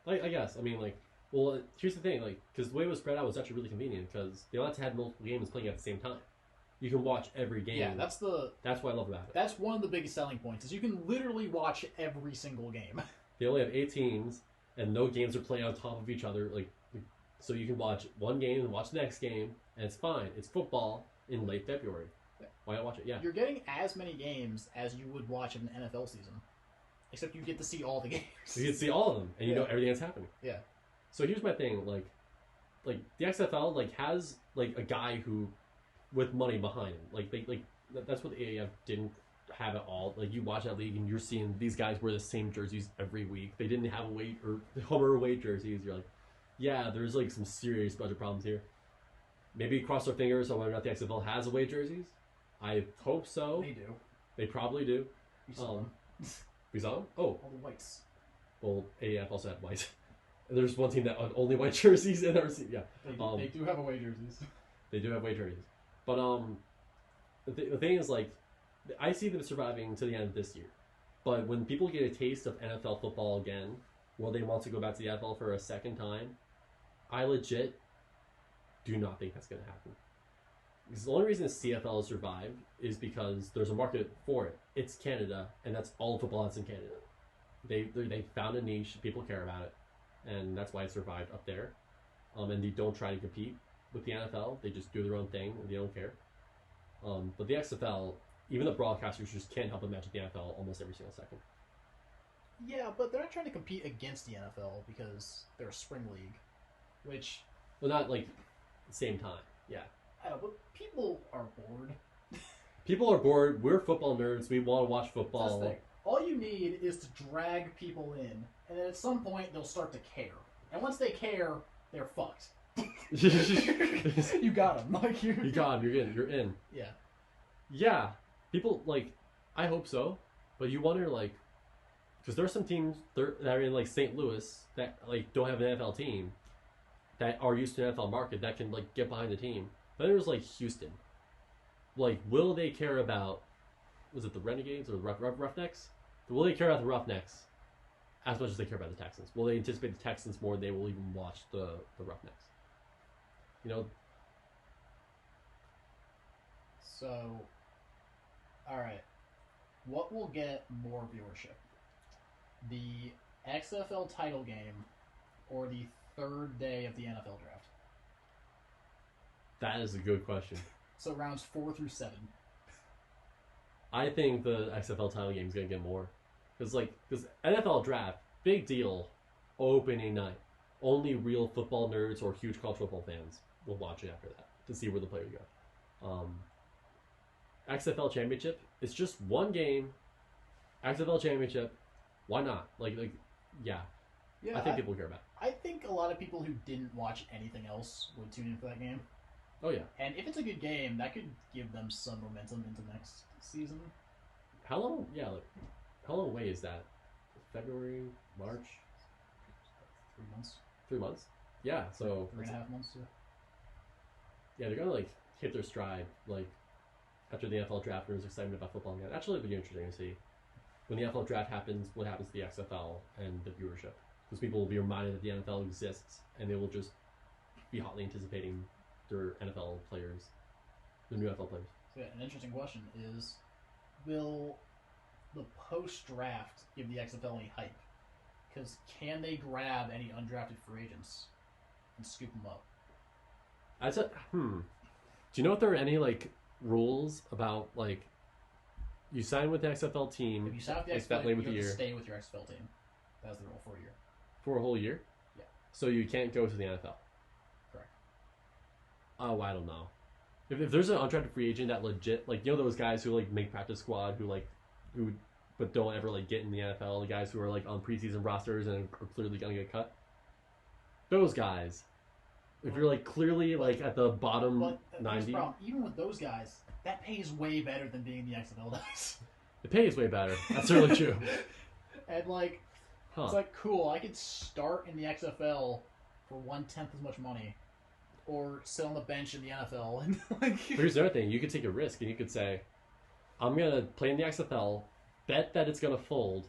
Like I guess I mean like well here's the thing like because the way it was spread out was actually really convenient because they allowed to have multiple games playing at the same time. You can watch every game. Yeah, that's what I love about it. That's one of the biggest selling points is you can literally watch every single game. They only have 8 teams. And no games are playing on top of each other, like, so you can watch one game and watch the next game, and it's fine. It's football in late February. Why not watch it? Yeah, you're getting as many games as you would watch in an NFL season, except you get to see all the games. You get to see all of them, and you know everything that's happening. Yeah. So here's my thing, like the XFL like has like a guy who, with money behind him, like that's what the AAF didn't have it all. Like you watch that league and you're seeing these guys wear the same jerseys every week. They didn't have home or away jerseys. You're like, yeah, there's like some serious budget problems here. Maybe cross our fingers on whether or not the XFL has away jerseys. I hope so. They do. They probably do. We saw them. We saw them? Oh. All the whites. Well, AAF also had white. And there's one team that had only white jerseys in our seat. Yeah. They do have away jerseys. They do have away jerseys. But the thing is like I see them surviving to the end of this year. But when people get a taste of NFL football again, will they want to go back to the NFL for a second time? I legit do not think that's going to happen. Because the only reason the CFL has survived is because there's a market for it. It's Canada, and that's all football that's in Canada. They found a niche, people care about it, and that's why it survived up there. And they don't try to compete with the NFL. They just do their own thing, and they don't care. But the XFL, even the broadcasters just can't help but match the NFL almost every single second. Yeah, but they're not trying to compete against the NFL because they're a spring league, which... Well, not like the same time, yeah. I don't know, but people are bored. People are bored. We're football nerds. We want to watch football. That's the thing. All you need is to drag people in, and then at some point they'll start to care. And once they care, they're fucked. You got them. Like you got them. You're in. Yeah. Yeah. People, like, I hope so. But you wonder, like, because there are some teams that are in, like, St. Louis that, like, don't have an NFL team that are used to an NFL market that can, like, get behind the team. But there's, like, Houston. Like, will they care about, was it the Renegades or the Roughnecks? Will they care about the Roughnecks as much as they care about the Texans? Will they anticipate the Texans more than they will even watch the Roughnecks? You know? So, alright. What will get more viewership? The XFL title game or the third day of the NFL draft? That is a good question. So rounds 4 through 7. I think the XFL title game is going to get more. Because NFL draft, big deal, opening night. Only real football nerds or huge college football fans will watch it after that to see where the players go. XFL championship, it's just one game. XFL championship, why not? Yeah. I think people care about it. I think a lot of people who didn't watch anything else would tune in for that game. Oh, yeah. And if it's a good game, that could give them some momentum into next season. How long away is that? February, March? 3 months. 3 months? Yeah, so... 3.5 months, yeah. Yeah, they're going to, hit their stride, after the NFL draft, there's excitement about football again. Actually, it'll be interesting to see. When the NFL draft happens, what happens to the XFL and the viewership. Because people will be reminded that the NFL exists, and they will just be hotly anticipating their NFL players, their new NFL players. So yeah, an interesting question is, will the post-draft give the XFL any hype? Because can they grab any undrafted free agents and scoop them up? Do you know if there are any, rules about, you sign with the XFL team, if you sign with the XFL, you have to stay with your XFL team. That's the rule for a year. For a whole year? Yeah. So you can't go to the NFL? Correct. Oh, I don't know. If there's an undrafted free agent that legit, those guys who, make practice squad, who but don't ever, get in the NFL, the guys who are, on preseason rosters and are clearly going to get cut? Those guys. If you're, clearly, at the bottom 90. Even with those guys, that pays way better than being in the XFL does. It pays way better. That's really true. And, it's cool, I could start in the XFL for 1/10 as much money. Or sit on the bench in the NFL. And Here's the other thing. You could take a risk and you could say, I'm going to play in the XFL, bet that it's going to fold,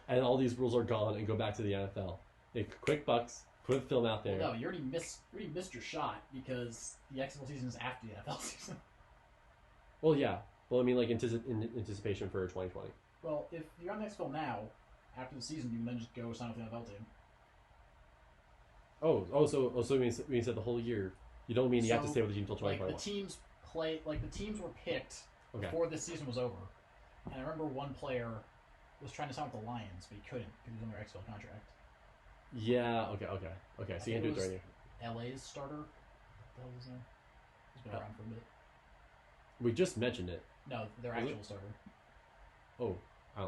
and all these rules are gone and go back to the NFL. Make quick bucks, put film out there. Well, no, you already missed your shot because the XFL season is after the NFL season. Well, yeah. Well, I mean, in anticipation for 2020. Well, if you're on the XFL now, after the season, you can then just go sign with the NFL team. So it means that the whole year. You don't mean you have to stay with the team until 2021. The teams were picked before this season was over. And I remember one player was trying to sign with the Lions, but he couldn't because he was under XFL contract. Yeah, okay. So you can't do it during LA's starter. What the hell was his name? He's been around for a bit. We just mentioned it. No, their actual starter. Oh, I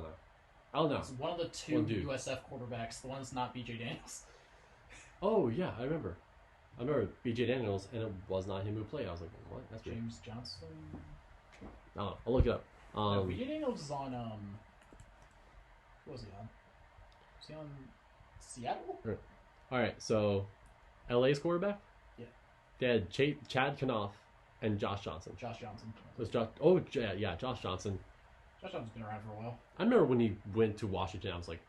don't know. It's one of the two USF quarterbacks. The one that's not BJ Daniels. Oh, yeah, I remember BJ Daniels, and it was not him who played. I was like, what? That's James weird. Johnson? Oh, I'll look it up. No, BJ Daniels is on, what was he on? Was he on Seattle? Alright, so, LA's quarterback? Yeah. They had Chad Kanoff and Josh Johnson. Josh Johnson. Josh Johnson. Touchdown's been around for a while. I remember when he went to Washington, I was like,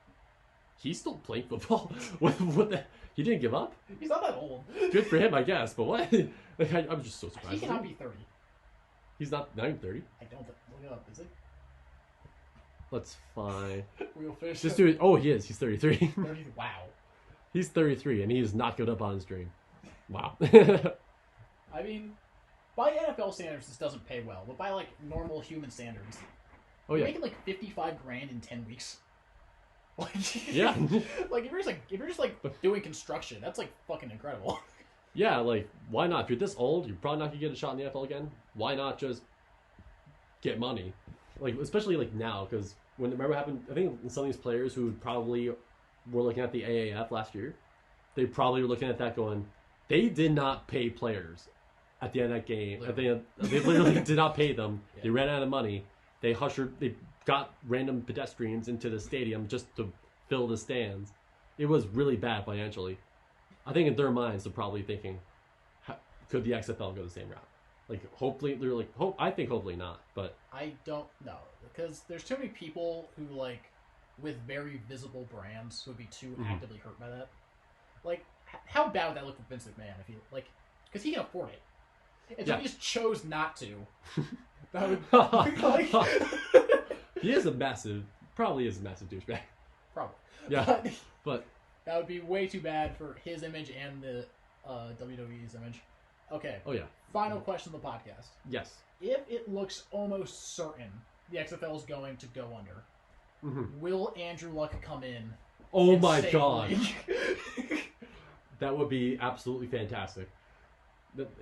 he's still playing football? what the? He didn't give up? He's not that old. Good for him, I guess, but what? Like, I was just so surprised. He cannot be 30. He's not even 30? I don't look it up, is it? That's fine. We'll finish This dude, oh, he is. He's 33. 30, wow. He's 33, and he has not given up on his dream. Wow. I mean, by NFL standards, this doesn't pay well, but by, like, normal human standards, oh, yeah. you're making, like, $55,000 in 10 weeks. Like, yeah. Like, if you're just doing construction, that's, like, fucking incredible. Yeah, like, why not? If you're this old, you're probably not going to get a shot in the NFL again. Why not just get money? Like, especially, like, now, because remember what happened? I think some of these players who probably were looking at the AAF last year, they probably were looking at that going, they did not pay players at the end of that game. They literally did not pay them. Yeah. They ran out of money. They got random pedestrians into the stadium just to fill the stands. It was really bad financially. I think in their minds they're probably thinking, could the XFL go the same route? Like, hopefully, they're like, I think hopefully not, but... I don't know, because there's too many people who, like, with very visible brands who would be too actively hurt by that. Like, how bad would that look for Vince McMahon if he, like, because he can afford it. And so he just chose not to. That would, like... He probably is a massive douchebag. Probably. Yeah, but... That would be way too bad for his image and the WWE's image. Okay. Oh, yeah. Final question of the podcast. Yes. If it looks almost certain the XFL is going to go under, will Andrew Luck come in? Oh, my God. That would be absolutely fantastic.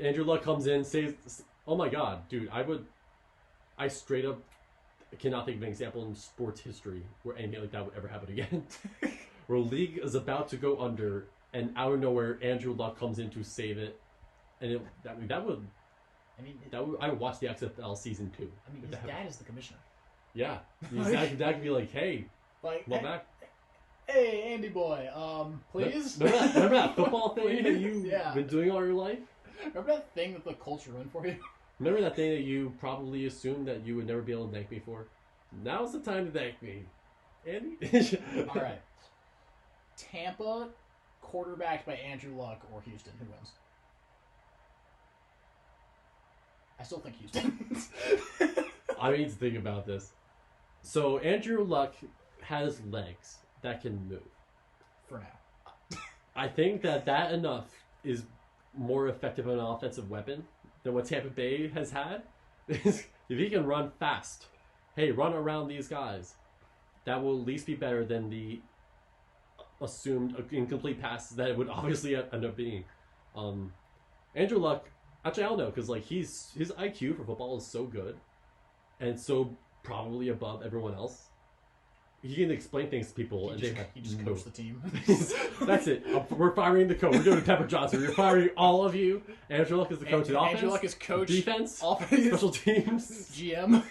Andrew Luck comes in, says, oh, my God, dude, I straight up cannot think of an example in sports history where anything like that would ever happen again. Where a league is about to go under, and out of nowhere, Andrew Luck comes in to save it, and I would watch the XFL season 2. I mean, his dad is the commissioner. Yeah, his dad could be like, "Hey, come back. Hey, Andy boy, please." Remember that football thing that you've been doing all your life? Remember that thing that the culture ruined for you? Remember that thing that you probably assumed that you would never be able to thank me for? Now's the time to thank me, Andy. All right. Tampa, quarterbacked by Andrew Luck, or Houston? Who wins? I still think Houston. I need to think about this. So Andrew Luck has legs that can move. For now. I think that enough is more effective an offensive weapon than what Tampa Bay has had. If he can run fast, hey, run around these guys, that will at least be better than the assumed incomplete passes that it would obviously end up being. Andrew Luck, actually I don't know, because like his IQ for football is so good and so probably above everyone else. He can explain things to people he just coached the team. That's it. We're firing the coach. We're doing Pepper Johnson. We're firing all of you. Andrew Luck is the coach of offense. Andrew Luck is coach. Defense. Offense. Special teams. GM.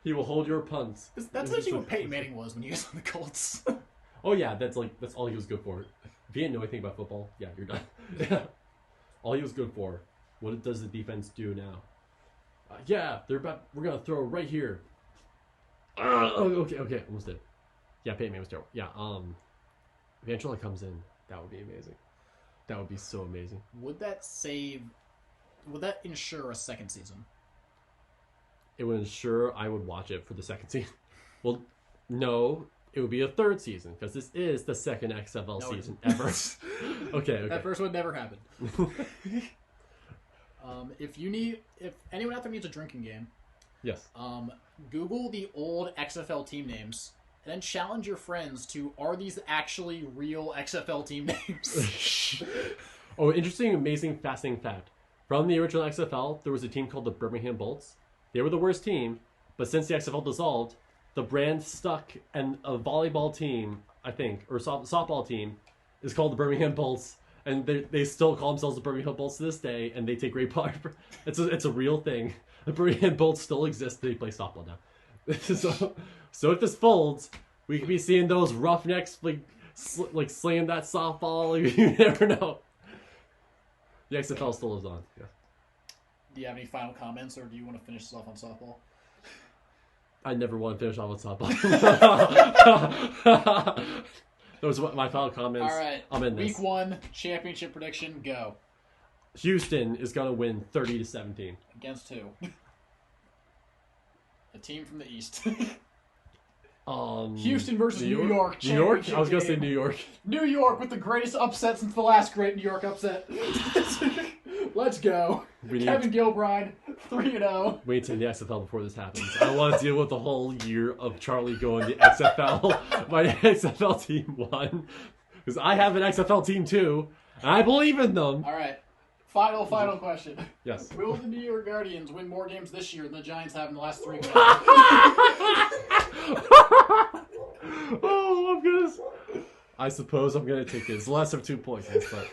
He will hold your punts. That's actually what Peyton Manning was when he was on the Colts. Oh yeah, that's all he was good for. If he didn't know anything about football, yeah, you're done. Yeah. All he was good for. What does the defense do now? We're gonna throw right here. Okay, almost did. Yeah, Peyton Manning was terrible. Yeah, if Andrew Luck comes in, that would be amazing. That would be so amazing. Would that ensure a second season? It would ensure I would watch it for the second season. Well, no, it would be a third season because this is the second XFL season ever. Okay. That first one never happened. If anyone out there needs a drinking game, yes. Google the old XFL team names and then challenge your friends to, are these actually real XFL team names? Oh, interesting, amazing, fascinating fact. From the original XFL, there was a team called the Birmingham Bolts. They were the worst team, but since the XFL dissolved, the brand stuck, and a volleyball team, I think, or softball team, is called the Birmingham Bolts, and they still call themselves the Birmingham Bolts to this day, and they take great part. It's a real thing. The Birmingham Bolts still exist. They play softball now. So if this folds, we could be seeing those Roughnecks like slaying that softball. You never know. The XFL still lives on. Yeah. Do you have any final comments, or do you want to finish this off on softball? I never want to finish off with softball. Those are my final comments. All right. I'm in this. Week 1 championship prediction. Go. Houston is going to win 30-17. Against who? A team from the East. Houston versus New York. New York? I was going to say New York. New York with the greatest upset since the last great New York upset. Let's go. Kevin Gilbride, 3-0. We need to the XFL before this happens. I don't want to deal with the whole year of Charlie going to XFL. My XFL team won. Because I have an XFL team too. And I believe in them. All right. Final question. Yes. Will the New York Guardians win more games this year than the Giants have in the last 3 games? Oh my goodness. I suppose I'm going to take this. Less of 2 points, but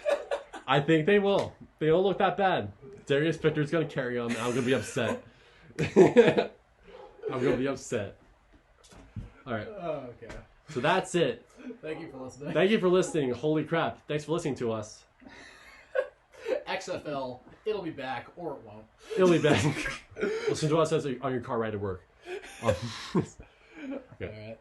I think they will. They don't look that bad. Darius Victor's going to carry them. I'm going to be upset. I'm going to be upset. All right. Oh, okay. So that's it. Thank you for listening. Thank you for listening. Holy crap. Thanks for listening to us. XFL, it'll be back, or it won't. It'll be back. Listen to us on your car ride to work. Okay. All right.